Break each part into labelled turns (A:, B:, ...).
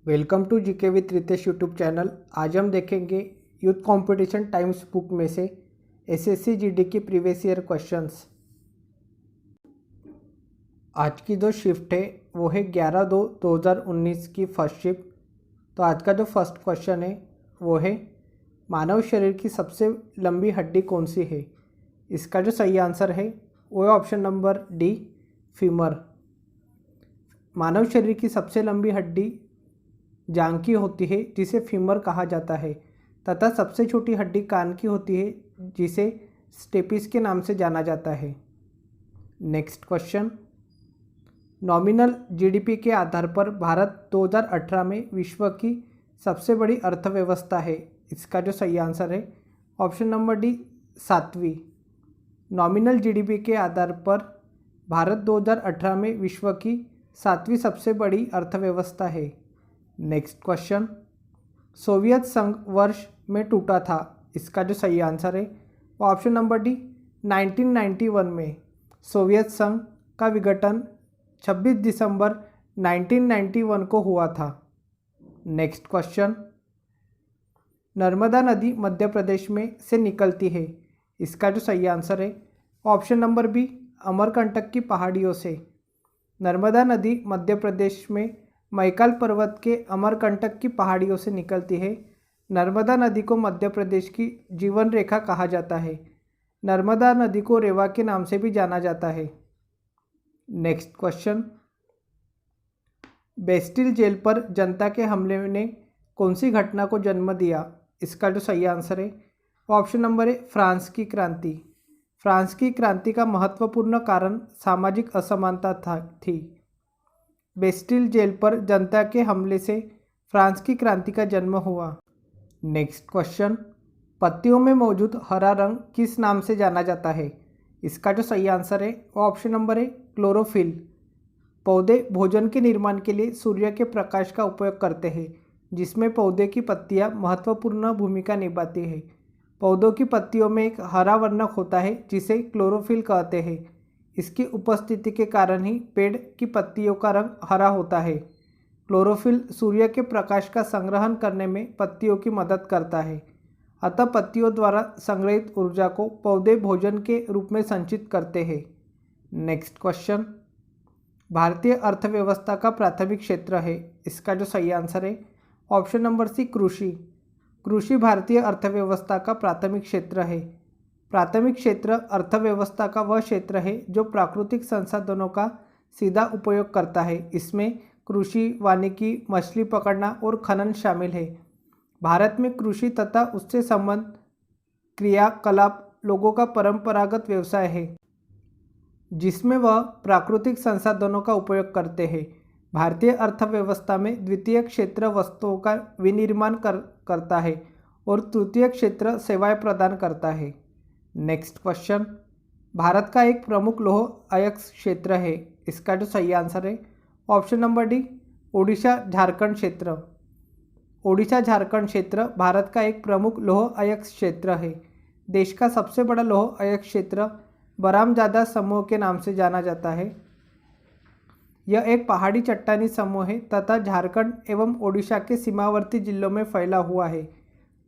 A: Welcome to GK with Ritesh YouTube channel. आज हम देखेंगे यूथ कंपटीशन टाइम्स बुक में से एसएससी जीडी की प्रीवियस ईयर क्वेश्चंस। आज की जो शिफ्ट है वो है 11/2/2019 की फर्स्ट शिफ्ट। तो आज का जो फर्स्ट क्वेश्चन है वो है मानव शरीर की सबसे लंबी हड्डी कौन सी है। इसका जो सही आंसर है वो है ऑप्शन नंबर डी, फीमर। मानव शरीर की सबसे लंबी हड्डी जांघ की होती है जिसे फीमर कहा जाता है, तथा सबसे छोटी हड्डी कान की होती है जिसे स्टेपिस के नाम से जाना जाता है। नेक्स्ट क्वेश्चन, नॉमिनल जीडीपी के आधार पर भारत 2018 में विश्व की सबसे बड़ी अर्थव्यवस्था है। इसका जो सही आंसर है ऑप्शन नंबर डी, सातवीं। नॉमिनल जीडीपी के आधार पर भारत 2018 में विश्व की सातवीं सबसे बड़ी अर्थव्यवस्था है। नेक्स्ट क्वेश्चन, सोवियत संघ वर्ष में टूटा था। इसका जो सही आंसर है वो ऑप्शन नंबर डी, 1991 में। सोवियत संघ का विघटन 26 दिसंबर 1991 को हुआ था। नेक्स्ट क्वेश्चन, नर्मदा नदी मध्य प्रदेश में से निकलती है। इसका जो सही आंसर है ऑप्शन नंबर बी, अमरकंटक की पहाड़ियों से। नर्मदा नदी मध्य प्रदेश में मैकाल पर्वत के अमरकंटक की पहाड़ियों से निकलती है। नर्मदा नदी को मध्य प्रदेश की जीवन रेखा कहा जाता है। नर्मदा नदी को रेवा के नाम से भी जाना जाता है। नेक्स्ट क्वेश्चन, बेस्टिल जेल पर जनता के हमले ने कौन सी घटना को जन्म दिया। इसका जो सही आंसर है ऑप्शन नंबर है, फ्रांस की क्रांति। फ्रांस की क्रांति का महत्वपूर्ण कारण सामाजिक असमानता थी। बेस्टिल जेल पर जनता के हमले से फ्रांस की क्रांति का जन्म हुआ। नेक्स्ट क्वेश्चन, पत्तियों में मौजूद हरा रंग किस नाम से जाना जाता है। इसका जो सही आंसर है वो ऑप्शन नंबर है, क्लोरोफिल। पौधे भोजन के निर्माण के लिए सूर्य के प्रकाश का उपयोग करते हैं, जिसमें पौधे की पत्तियां महत्वपूर्ण भूमिका निभाती है। पौधों की पत्तियों में एक हरा वर्णक होता है जिसे क्लोरोफिल कहते हैं। इसकी उपस्थिति के कारण ही पेड़ की पत्तियों का रंग हरा होता है। क्लोरोफिल सूर्य के प्रकाश का संग्रहण करने में पत्तियों की मदद करता है, अतः पत्तियों द्वारा संग्रहित ऊर्जा को पौधे भोजन के रूप में संचित करते हैं। नेक्स्ट क्वेश्चन, भारतीय अर्थव्यवस्था का प्राथमिक क्षेत्र है। इसका जो सही आंसर है ऑप्शन नंबर सी, कृषि। कृषि भारतीय अर्थव्यवस्था का प्राथमिक क्षेत्र है। प्राथमिक क्षेत्र अर्थव्यवस्था का वह क्षेत्र है जो प्राकृतिक संसाधनों का सीधा उपयोग करता है। इसमें कृषि, वानिकी, मछली पकड़ना और खनन शामिल है। भारत में कृषि तथा उससे संबंध क्रियाकलाप लोगों का परंपरागत व्यवसाय है, जिसमें वह प्राकृतिक संसाधनों का उपयोग करते हैं। भारतीय अर्थव्यवस्था में द्वितीय क्षेत्र वस्तुओं का विनिर्माण करता है और तृतीय क्षेत्र सेवाएं प्रदान करता है। नेक्स्ट क्वेश्चन, भारत का एक प्रमुख लौह अयस्क क्षेत्र है। इसका जो सही आंसर है option number D, Odisha Jharkhand क्षेत्र। ओडिशा झारखंड क्षेत्र भारत का एक प्रमुख लौह अयस्क क्षेत्र है। देश का सबसे बड़ा लौह अयस्क क्षेत्र बरामजादा समूह के नाम से जाना जाता है। यह एक पहाड़ी चट्टानी समूह है तथा झारखंड एवं ओडिशा के सीमावर्ती जिलों में फैला हुआ है।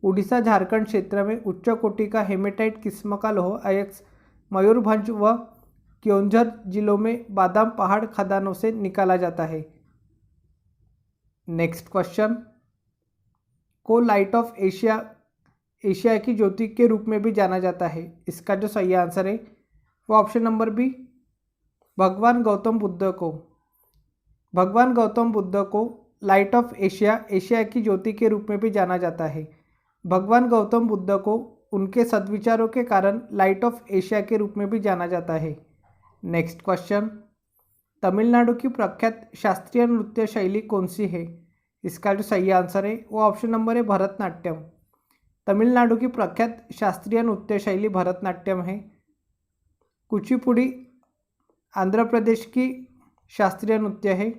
A: उड़ीसा झारखंड क्षेत्र में उच्च कोटि का हेमेटाइट किस्म का लौह अयस्क मयूरभंज व क्योंझर जिलों में बादाम पहाड़ खदानों से निकाला जाता है। नेक्स्ट क्वेश्चन, को लाइट ऑफ एशिया, एशिया की ज्योति के रूप में भी जाना जाता है। इसका जो सही आंसर है वो ऑप्शन नंबर बी, भगवान गौतम बुद्ध को। भगवान गौतम बुद्ध को लाइट ऑफ एशिया, एशिया की ज्योति के रूप में भी जाना जाता है। भगवान गौतम बुद्ध को उनके सद्विचारों के कारण लाइट ऑफ एशिया के रूप में भी जाना जाता है। नेक्स्ट क्वेश्चन, तमिलनाडु की प्रख्यात शास्त्रीय नृत्य शैली कौन सी है। इसका जो सही आंसर है वो ऑप्शन नंबर है, भरतनाट्यम। तमिलनाडु की प्रख्यात शास्त्रीय नृत्य शैली भरतनाट्यम है। कुचिपुड़ी आंध्र प्रदेश की शास्त्रीय नृत्य है।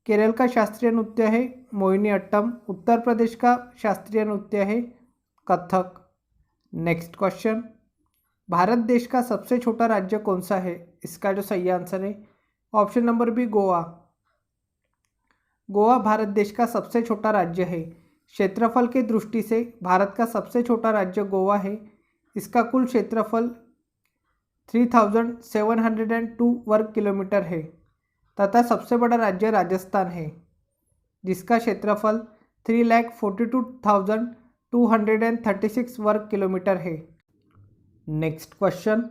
A: केरल का शास्त्रीय नृत्य है मोहिनीअट्टम। उत्तर प्रदेश का शास्त्रीय नृत्य है कथक। नेक्स्ट क्वेश्चन, भारत देश का सबसे छोटा राज्य कौन सा है। इसका जो सही आंसर है option number B, Goa. Goa Bharat देश का सबसे छोटा राज्य है। क्षेत्रफल की दृष्टि से भारत का सबसे छोटा राज्य गोवा है। इसका कुल क्षेत्रफल 3702 वर्ग किलोमीटर है तथा सबसे बड़ा राज्य राजस्थान है जिसका क्षेत्रफल 3,42,236 वर्ग किलोमीटर है। नेक्स्ट क्वेश्चन,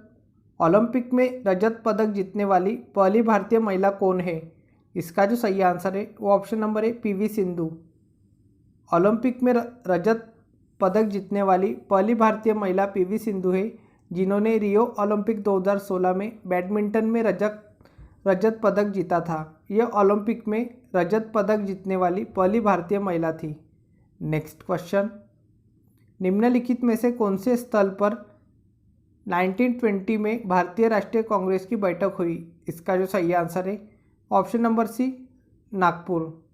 A: ओलंपिक में रजत पदक जीतने वाली पहली भारतीय महिला कौन है? इसका जो सही आंसर है वो ऑप्शन नंबर है पीवी सिंधु। ओलंपिक में रजत पदक जीतने वाली पहली भारतीय महिला पीवी सिंधु है, जिन्होंने रियो ओलंपिक 2016 में बैडमिंटन में रजत पदक जीता था। यह ओलंपिक में रजत पदक जीतने वाली पहली भारतीय महिला थी। नेक्स्ट क्वेश्चन, निम्नलिखित में से कौन से स्थल पर 1920 में भारतीय राष्ट्रीय कांग्रेस की बैठक हुई? इसका जो सही आंसर है ऑप्शन नंबर सी नागपुर।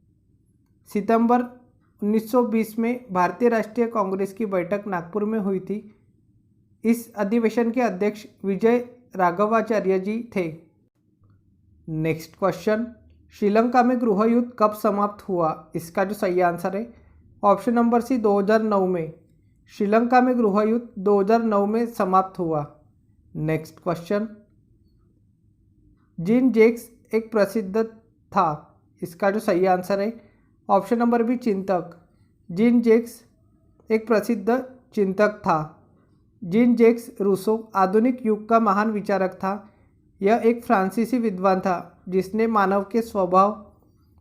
A: सितंबर 1920 में भारतीय राष्ट्रीय कांग्रेस की बैठक नागपुर में हुई थी। इस अधिवेशन के अध्यक्ष विजय राघवाचार्य जी थे। नेक्स्ट क्वेश्चन, श्रीलंका में गृह युद्ध कब समाप्त हुआ? इसका जो सही आंसर है ऑप्शन नंबर सी 2009 में। श्रीलंका में गृह युद्ध 2009 में समाप्त हुआ। नेक्स्ट क्वेश्चन, जीन जैक्स एक प्रसिद्ध था। इसका जो सही आंसर है ऑप्शन नंबर बी चिंतक। जीन जैक्स एक प्रसिद्ध चिंतक था। जीन जैक्स रूसो आधुनिक युग का महान विचारक था। यह एक फ्रांसीसी विद्वान था जिसने मानव के स्वभाव,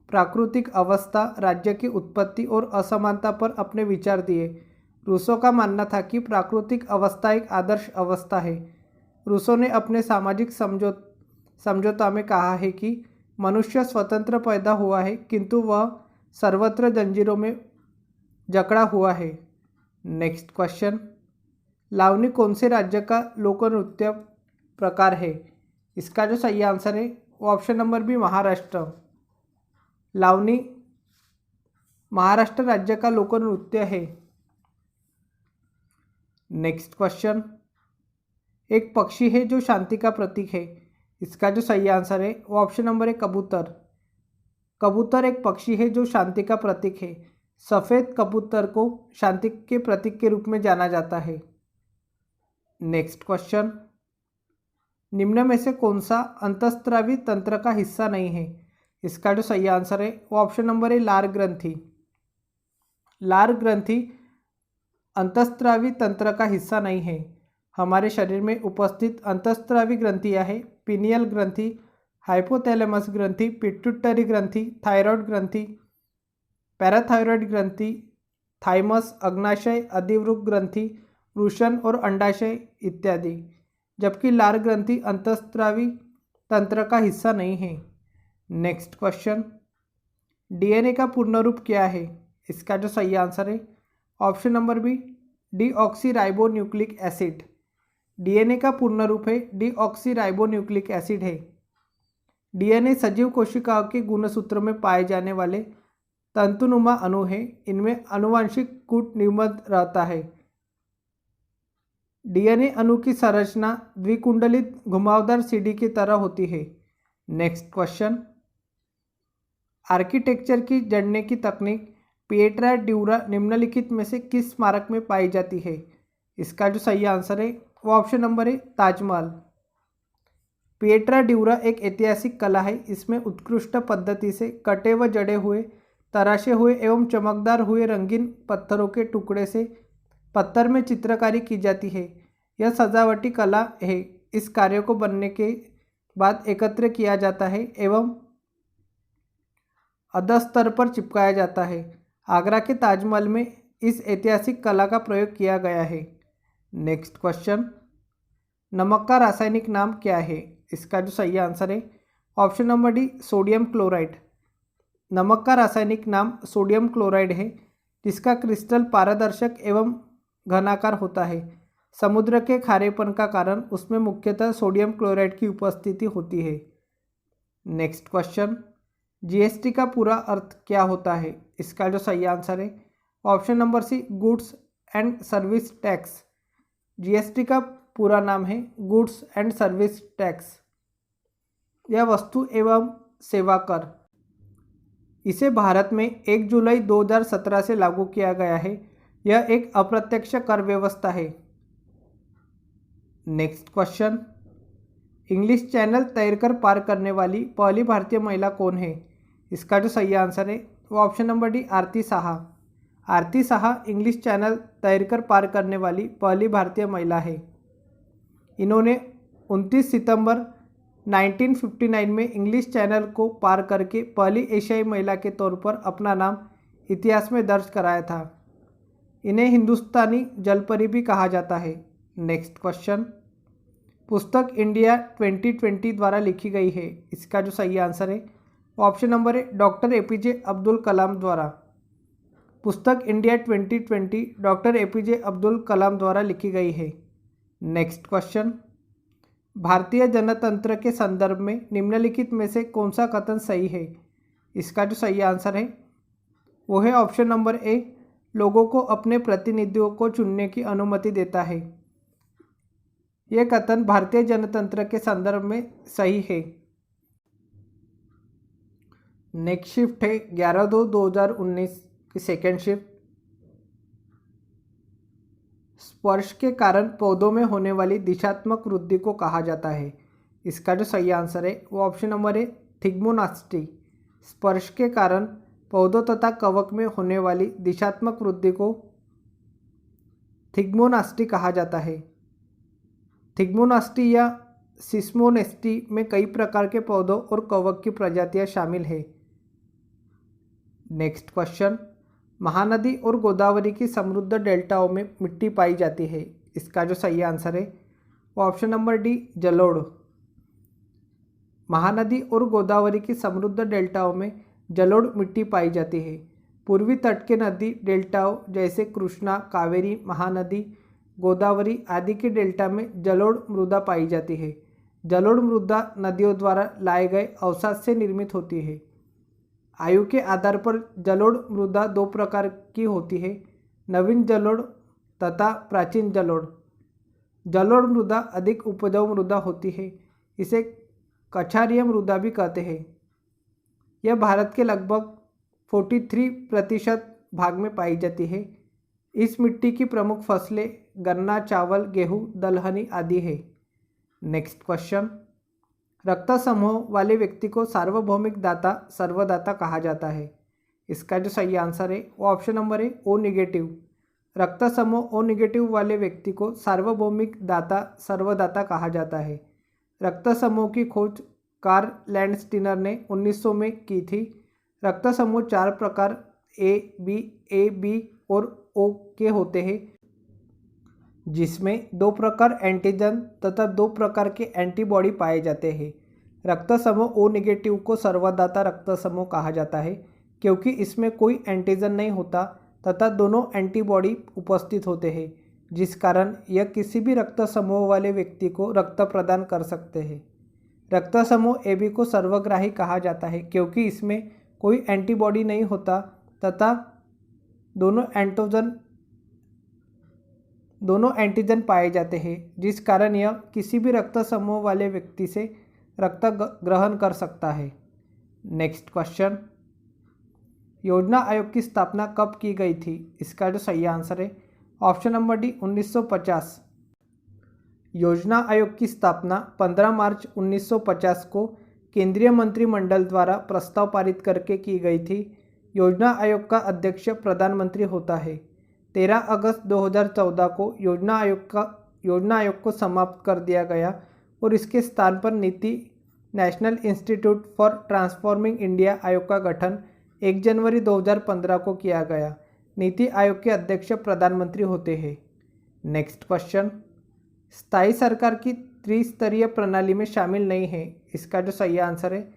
A: प्राकृतिक अवस्था, राज्य की उत्पत्ति और असमानता पर अपने विचार दिए। रूसो का मानना था कि प्राकृतिक अवस्था एक आदर्श अवस्था है। रूसो ने अपने सामाजिक समझौता में कहा है कि मनुष्य स्वतंत्र पैदा हुआ है किंतु वह सर्वत्र जंजीरों में जकड़ा हुआ है। नेक्स्ट क्वेश्चन, लावनी कौन से राज्य का लोक नृत्य प्रकार है? इसका जो सही आंसर है वो option number B Maharashtra. Lavani Maharashtra राज्य का लोक नृत्य है। नेक्स्ट क्वेश्चन, एक पक्षी है जो शांति का प्रतीक है। इसका जो सही आंसर है वो ऑप्शन नंबर है कबूतर। कबूतर एक पक्षी है जो शांति का प्रतीक है। सफ़ेद कबूतर को शांति के प्रतीक के रूप में जाना जाता है। नेक्स्ट क्वेश्चन, निम्न में से कौन सा अंतःस्रावी तंत्र का हिस्सा नहीं है? इसका जो सही आंसर है वो ऑप्शन नंबर है लार ग्रंथि। लार ग्रंथि अंतःस्रावी तंत्र का हिस्सा नहीं है। हमारे शरीर में उपस्थित अंतःस्रावी ग्रंथियाँ हैं पीनियल ग्रंथि, हाइपोथैलेमस ग्रंथि, पिट्यूटरी ग्रंथि, थायराइड ग्रंथि, पैराथायरॉयड ग्रंथि, थाइमस, अग्नाशय, अधिवृक्क ग्रंथि, वृषण और अंडाशय इत्यादि। जबकि लार ग्रंथि अंतःस्रावी तंत्र का हिस्सा नहीं है। नेक्स्ट क्वेश्चन, डीएनए का पूर्ण रूप क्या है? इसका जो सही आंसर है option number B deoxyribonucleic acid. DNA का पूर्ण रूप है डीऑक्सीराइबोन्यूक्लिक एसिड है। डीएनए सजीव कोशिकाओं के गुणसूत्र में पाए जाने वाले तंतुनुमा अणु है। इनमें आनुवंशिक कूट निबद्ध रहता है। डीएनए अणु की संरचना द्विकुंडलित घुमावदार सीढ़ी की तरह होती है। नेक्स्ट क्वेश्चन, आर्किटेक्चर की जड़ने की तकनीक पिएट्रा ड्यूरा निम्नलिखित में से किस स्मारक में पाई जाती है? इसका जो सही आंसर है वो ऑप्शन नंबर है ताजमहल। पिएट्रा ड्यूरा एक ऐतिहासिक कला है। इसमें उत्कृष्ट पद्धति से कटे व जड़े हुए, तराशे हुए एवं चमकदार हुए रंगीन पत्थरों के टुकड़े से पत्थर में चित्रकारी की जाती है। यह सजावटी कला है। इस कार्य को बनने के बाद एकत्र किया जाता है एवं अधस्तर पर चिपकाया जाता है। आगरा के ताजमहल में इस ऐतिहासिक कला का प्रयोग किया गया है। नेक्स्ट क्वेश्चन, नमक का रासायनिक नाम क्या है? इसका जो सही आंसर है option number D sodium chloride. नमक का रासायनिक नाम सोडियम क्लोराइड है, जिसका क्रिस्टल पारदर्शक एवं घनाकार होता है। समुद्र के खारेपन का कारण उसमें मुख्यतः सोडियम क्लोराइड की उपस्थिति होती है। नेक्स्ट क्वेश्चन, जीएसटी का पूरा अर्थ क्या होता है? इसका जो सही आंसर है option number C goods and service tax. GST का पूरा नाम है गुड्स एंड सर्विस टैक्स। यह वस्तु एवं सेवा कर। इसे भारत में 1 जुलाई 2017 से लागू किया गया है। यह एक अप्रत्यक्ष कर व्यवस्था है। नेक्स्ट क्वेश्चन, इंग्लिश चैनल तैरकर पार करने वाली पहली भारतीय महिला कौन है? इसका जो सही आंसर है वो ऑप्शन नंबर डी आरती साहा। आरती साहा इंग्लिश चैनल तैरकर पार करने वाली पहली भारतीय महिला है। इन्होंने 29 सितंबर 1959 में इंग्लिश चैनल को पार करके पहली एशियाई महिला के तौर पर अपना नाम इतिहास में दर्ज कराया था। इन्हें हिंदुस्तानी जलपरी भी कहा जाता है। नेक्स्ट क्वेश्चन, पुस्तक इंडिया 2020 द्वारा लिखी गई है। इसका जो सही आंसर है ऑप्शन नंबर है डॉक्टर एपीजे अब्दुल कलाम द्वारा। पुस्तक India 2020 doctor APJ Abdul Kalam द्वारा लिखी गई है। नेक्स्ट क्वेश्चन, भारतीय जनतंत्र के संदर्भ में निम्नलिखित में से कौन सा कथन सही है? इसका जो सही आंसर है वो है ऑप्शन नंबर ए, लोगों को अपने प्रतिनिधियों को चुनने की अनुमति देता है। यह कथन भारतीय जनतंत्र के संदर्भ में सही है। नेक्स्ट शिफ्ट है 11/2/2019 की सेकेंड शिफ्ट। स्पर्श के कारण पौधों में होने वाली दिशात्मक वृद्धि को कहा जाता है। इसका जो सही आंसर है वो ऑप्शन नंबर है थिग्मोनास्टी। स्पर्श के कारण पौधों तथा कवक में होने वाली दिशात्मक वृद्धि को थिग्मोनास्टी कहा जाता है। थिग्मोनास्टी या सिस्मोनेस्टी में कई प्रकार के पौधों और कवक की प्रजातियां शामिल है। नेक्स्ट क्वेश्चन, महानदी और गोदावरी की समृद्ध डेल्टाओं में मिट्टी पाई जाती है। इसका जो सही आंसर है वो ऑप्शन नंबर डी जलोढ़। महानदी और गोदावरी की समृद्ध डेल्टाओं में जलोढ़ मिट्टी पाई जाती है। पूर्वी तट के नदी डेल्टाओं जैसे कृष्णा, कावेरी, महानदी, गोदावरी आदि के डेल्टा में जलोढ़ मृदा पाई जाती है। जलोढ़ मृदा नदियों द्वारा लाए गए अवसाद से निर्मित होती है। आयु के आधार पर जलोढ़ मृदा दो प्रकार की होती है, नवीन जलोढ़ तथा प्राचीन जलोढ़। जलोढ़ मृदा अधिक उपजाऊ मृदा होती है। इसे कछारीय मृदा भी कहते हैं। यह भारत के लगभग 43% भाग में पाई जाती है। इस मिट्टी की प्रमुख फसलें गन्ना, चावल, गेहूँ, दलहनी आदि है। नेक्स्ट क्वेश्चन, रक्त समूह वाले व्यक्ति को सार्वभौमिक दाता सर्वदाता कहा जाता है। इसका जो सही आंसर है वो ऑप्शन नंबर है ओ नेगेटिव। रक्त समूह ओ नेगेटिव वाले व्यक्ति को सार्वभौमिक दाता सर्वदाता कहा जाता है। रक्त समूह की खोज कार्ल लैंडस्टीनर ने 1900 में की थी। रक्त समूह 4 प्रकार ए बी और ओ के होते हैं, जिसमें 2 प्रकार एंटीजन तथा 2 प्रकार के एंटीबॉडी पाए जाते हैं। रक्त समूह ओ नेगेटिव को सर्वदाता रक्त समूह कहा जाता है क्योंकि इसमें कोई एंटीजन नहीं होता तथा दोनों एंटीबॉडी उपस्थित होते हैं, जिस कारण यह किसी भी रक्त समूह वाले व्यक्ति को रक्त प्रदान कर सकते हैं। रक्त समूह ए बी को सर्वग्राही कहा जाता है क्योंकि इसमें कोई एंटीबॉडी नहीं होता तथा दोनों एंटीजन पाए जाते हैं, जिस कारण यह किसी भी रक्त समूह वाले व्यक्ति से रक्त ग्रहण कर सकता है। नेक्स्ट क्वेश्चन, योजना आयोग की स्थापना कब की गई थी? इसका जो सही आंसर है ऑप्शन नंबर डी 1950। योजना आयोग की स्थापना 15 मार्च 1950 को केंद्रीय मंत्रिमंडल द्वारा प्रस्ताव पारित करके की गई थी। योजना आयोग का अध्यक्ष प्रधानमंत्री होता है। 13 अगस्त 2014 को योजना आयोग को समाप्त कर दिया गया और इसके स्थान पर नीति national institute for transforming India आयोग का गठन 1 जनवरी 2015 को किया गया। नीति आयोग के अध्यक्ष प्रधानमंत्री होते हैं। नेक्स्ट क्वेश्चन, स्थायी सरकार की त्रिस्तरीय प्रणाली में शामिल नहीं है। इसका जो सही आंसर है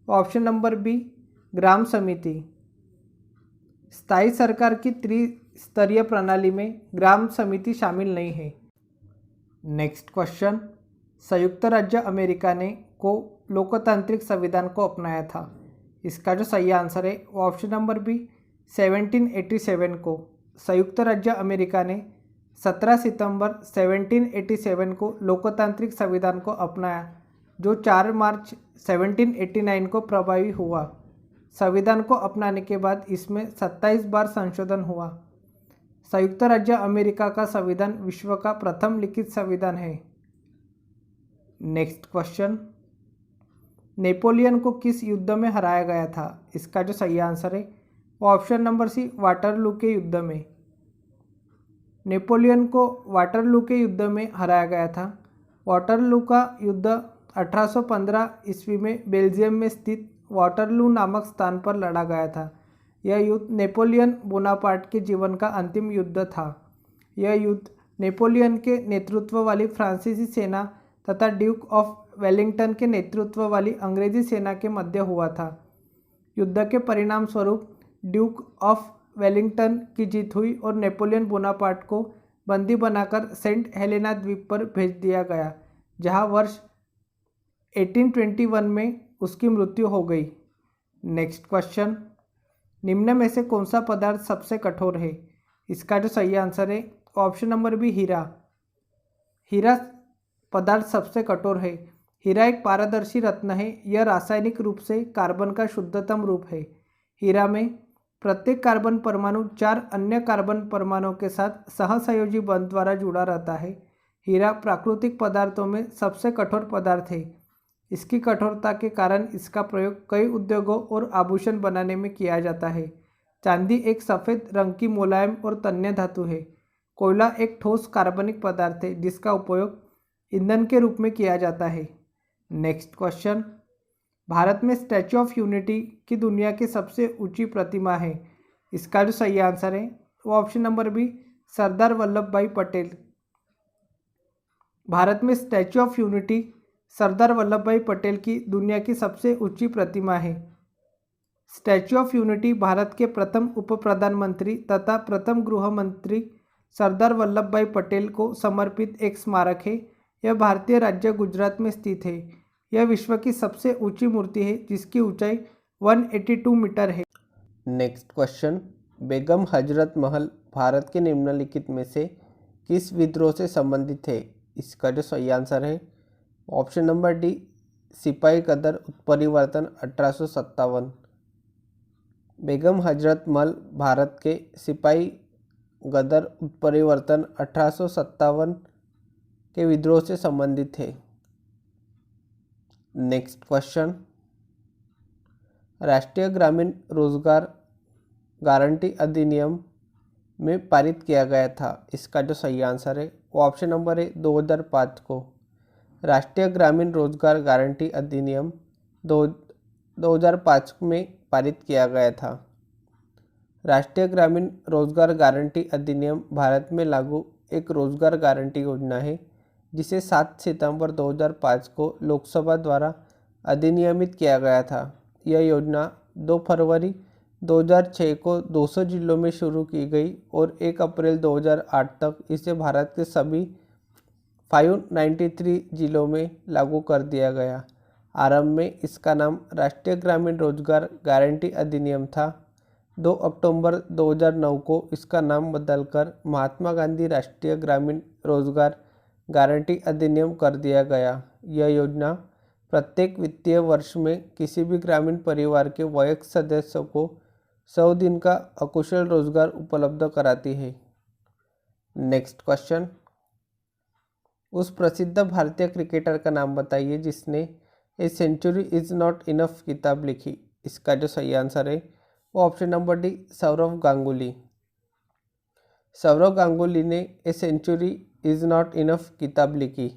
A: ऑप्शन नंबर बी ग्राम समिति। स्थायी सरकार की त्रिस्तरीय प्रणाली में ग्राम समिति शामिल नहीं है। नेक्स्ट क्वेश्चन, संयुक्त राज्य अमेरिका ने को लोकतांत्रिक संविधान को अपनाया था। इसका जो सही आंसर है वो ऑप्शन नंबर बी 1787 को। संयुक्त राज्य अमेरिका ने 17 सितंबर 1787 को लोकतांत्रिक संविधान को अपनाया, जो 4 मार्च 1789 को प्रभावी हुआ। संविधान को अपनाने के बाद इसमें 27 बार संशोधन हुआ। संयुक्त राज्य अमेरिका का संविधान विश्व का प्रथम लिखित संविधान है। नेक्स्ट क्वेश्चन, नेपोलियन को किस युद्ध में हराया गया था? इसका जो सही आंसर है वो ऑप्शन नंबर सी, वाटरलू के युद्ध में। नेपोलियन को वाटरलू के युद्ध में हराया गया था। वाटरलू का युद्ध 1815 ईस्वी में बेल्जियम में स्थित वाटरलू नामक स्थान पर लड़ा गया था। यह युद्ध नेपोलियन बोनापार्ट के जीवन का अंतिम युद्ध था। यह युद्ध नेपोलियन के नेतृत्व वाली फ्रांसीसी सेना तथा ड्यूक ऑफ वेलिंगटन के नेतृत्व वाली अंग्रेजी सेना के मध्य हुआ था। युद्ध के परिणाम स्वरूप ड्यूक ऑफ वेलिंगटन की जीत हुई और नेपोलियन बोनापार्ट को बंदी बनाकर सेंट हेलेना द्वीप पर भेज दिया गया, जहां वर्ष 1821 में उसकी मृत्यु हो गई। नेक्स्ट क्वेश्चन, निम्न में से कौन सा पदार्थ सबसे कठोर है? इसका जो सही आंसर है ऑप्शन नंबर बी, हीरा। हीरा पदार्थ सबसे कठोर है। हीरा एक पारदर्शी रत्न है। यह रासायनिक रूप से कार्बन का शुद्धतम रूप है। हीरा में प्रत्येक कार्बन परमाणु 4 अन्य कार्बन परमाणुओं के साथ सहसंयोजी बंध द्वारा जुड़ा रहता है। हीरा प्राकृतिक पदार्थों में सबसे कठोर पदार्थ है। इसकी कठोरता के कारण इसका प्रयोग कई उद्योगों और आभूषण बनाने में किया जाता है। चांदी एक सफ़ेद रंग की मुलायम और तन्य धातु है। कोयला एक ठोस कार्बनिक पदार्थ है जिसका उपयोग ईंधन के रूप में किया जाता है। नेक्स्ट क्वेश्चन, भारत में स्टैच्यू ऑफ यूनिटी की दुनिया की सबसे ऊंची प्रतिमा है। इसका जो सही आंसर है वो option number B, Sardar Vallabh भाई पटेल। भारत में statue of unity Sardar Vallabh भाई पटेल की दुनिया की सबसे ऊंची प्रतिमा है। स्टैच्यू ऑफ यूनिटी भारत के प्रथम उप प्रधानमंत्री तथा प्रथम गृह मंत्री सरदार वल्लभ भाई पटेल को समर्पित एक स्मारक है। यह भारतीय राज्य गुजरात में स्थित है। यह विश्व की सबसे ऊंची मूर्ति है जिसकी ऊंचाई 182 मीटर है। नेक्स्ट क्वेश्चन, बेगम हजरत महल भारत के निम्नलिखित में से किस विद्रोह से संबंधित है? इसका जो सही आंसर है ऑप्शन नंबर डी, सिपाही गदर उत्परिवर्तन 1857। बेगम हजरत महल भारत के सिपाही गदर उत्परिवर्तन 1857 के विद्रोह से संबंधित है। नेक्स्ट क्वेश्चन, राष्ट्रीय ग्रामीण रोजगार गारंटी अधिनियम में पारित किया गया था। इसका जो सही आंसर है वो ऑप्शन नंबर है 2005 को। राष्ट्रीय ग्रामीण रोजगार गारंटी अधिनियम 2005 में पारित किया गया था। राष्ट्रीय ग्रामीण रोजगार गारंटी अधिनियम भारत में लागू एक रोजगार गारंटी योजना है जिसे 7 सितंबर 2005 को लोकसभा द्वारा अधिनियमित किया गया था। यह योजना 2 फरवरी 2006 को 200 जिलों में शुरू की गई और 1 अप्रैल 2008 तक इसे भारत के सभी 593 जिलों में लागू कर दिया गया। आरंभ में इसका नाम राष्ट्रीय ग्रामीण रोजगार गारंटी अधिनियम था। 2 अक्टूबर 2009 को इसका नाम बदलकर महात्मा गांधी राष्ट्रीय ग्रामीण रोजगार गारंटी अधिनियम कर दिया गया। यह योजना प्रत्येक वित्तीय वर्ष में किसी भी ग्रामीण परिवार के वयस्क सदस्य को 100 दिन का अकुशल रोजगार उपलब्ध कराती है। नेक्स्ट क्वेश्चन, उस प्रसिद्ध भारतीय क्रिकेटर का नाम बताइए जिसने a century is not enough किताब लिखी। इसका जो सही आंसर है वो option number D, Sourav Ganguly. Sourav Ganguly ने a century is not enough किताब लिखी।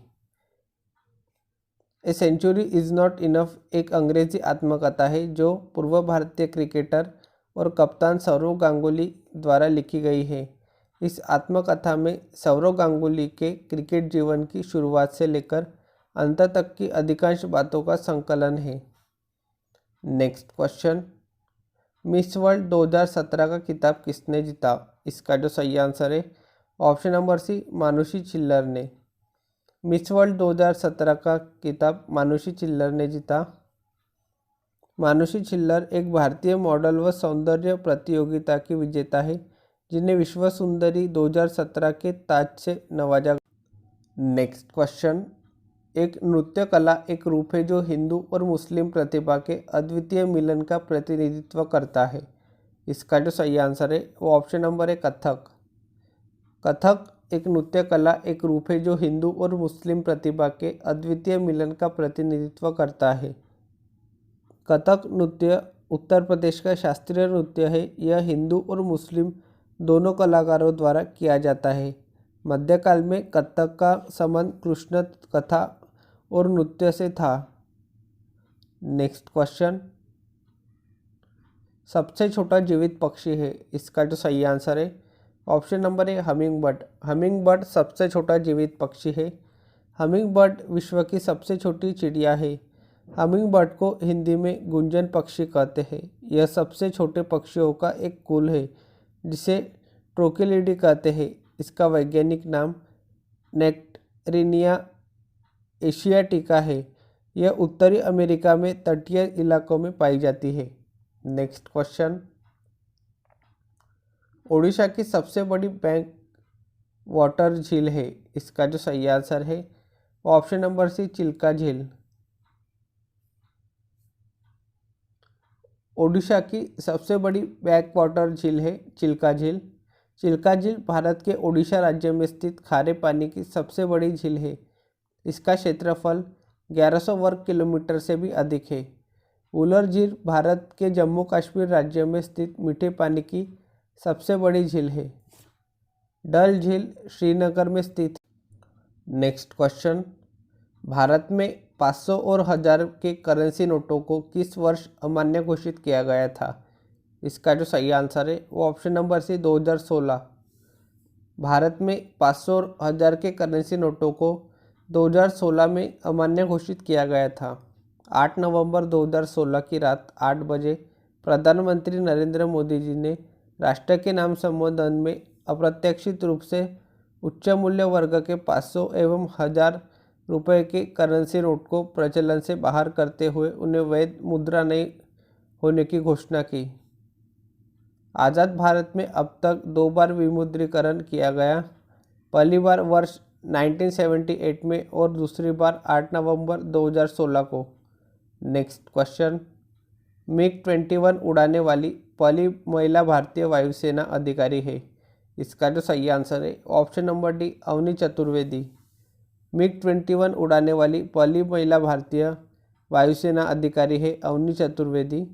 A: A century is not enough एक अंग्रेजी आत्मकथा है जो पूर्व भारतीय क्रिकेटर और कप्तान सौरव गांगुली द्वारा लिखी गई है। इस आत्मकथा में सौरव गांगुली के क्रिकेट जीवन की शुरुआत से लेकर अंत तक की अधिकांश बातों का संकलन है। नेक्स्ट क्वेश्चन, मिस वर्ल्ड 2017 का खिताब किसने जीता? इसका जो सही आंसर है ऑप्शन नंबर सी, मानुषी छिल्लर ने। मिस वर्ल्ड 2017 का खिताब मानुषी छिल्लर ने जीता। मानुषी छिल्लर एक भारतीय मॉडल व सौंदर्य प्रतियोगिता की विजेता है जिन्हें विश्व सुंदरी 2017 के ताज से नवाजा। नेक्स्ट क्वेश्चन,
B: एक नृत्य कला एक रूप है जो हिंदू और मुस्लिम प्रतिभा के अद्वितीय मिलन का प्रतिनिधित्व करता है। इसका जो सही आंसर है वो ऑप्शन नंबर है कथक। कथक एक नृत्य कला एक रूप है जो हिंदू और मुस्लिम प्रतिभा के अद्वितीय मिलन का प्रतिनिधित्व करता है। कथक नृत्य उत्तर प्रदेश का शास्त्रीय नृत्य है। यह हिंदू और मुस्लिम दोनों कलाकारों द्वारा किया जाता है। मध्यकाल में कथक का संबंध कृष्ण कथा और नृत्य से था। नेक्स्ट क्वेश्चन, सबसे छोटा जीवित पक्षी है। इसका जो सही आंसर है ऑप्शन नंबर है हमिंग बर्ड। हमिंग बर्ड सबसे छोटा जीवित पक्षी है। हमिंग बर्ड विश्व की सबसे छोटी चिड़िया है। हमिंग बर्ड को हिंदी में गुंजन पक्षी कहते हैं। यह सबसे छोटे पक्षियों का एक कुल है जिसे ट्रोकिलिडी कहते हैं। इसका वैज्ञानिक नाम नेक्टरिनिया एशियाटिका है। यह उत्तरी अमेरिका में तटीय इलाकों में पाई जाती है। नेक्स्ट क्वेश्चन, ओडिशा की सबसे बड़ी बैक वाटर झील है। इसका जो सही आंसर है ऑप्शन नंबर सी चिल्का झील। ओडिशा की सबसे बड़ी बैक वाटर झील है चिल्का झील। चिल्का झील भारत के ओडिशा राज्य में स्थित खारे पानी की सबसे बड़ी झील है। इसका क्षेत्रफल 1100 वर्ग किलोमीटर से भी अधिक है। वुलर झील भारत के जम्मू कश्मीर राज्य में स्थित मीठे पानी की सबसे बड़ी झील है। डल झील श्रीनगर में स्थित। नेक्स्ट क्वेश्चन, भारत में 500 और 1000 के करेंसी नोटों को किस वर्ष अमान्य घोषित किया गया था। इसका जो सही आंसर है वो ऑप्शन नंबर सी 2016। भारत में 500 और 1000 के करेंसी नोटों को 2016 में अमान्य घोषित किया गया था। 8 नवंबर 2016 की रात 8 बजे प्रधानमंत्री नरेंद्र मोदी जी ने राष्ट्र के नाम संबोधन में अप्रत्याशित रूप से उच्च मूल्य वर्ग के 500 एवं 1000 रुपये के करेंसी नोट को प्रचलन से बाहर करते हुए उन्हें वैध मुद्रा नहीं होने की घोषणा की। आज़ाद भारत में अब तक 2 बार विमुद्रीकरण किया गया। पहली बार वर्ष 1978 में और दूसरी बार 8 नवंबर 2016 को। नेक्स्ट क्वेश्चन, MiG-21 उड़ाने वाली पहली महिला भारतीय वायुसेना अधिकारी है। इसका जो सही आंसर है option number D Avani Chaturvedi. MiG-21 उड़ाने वाली पहली महिला भारतीय वायुसेना अधिकारी है अवनी चतुर्वेदी।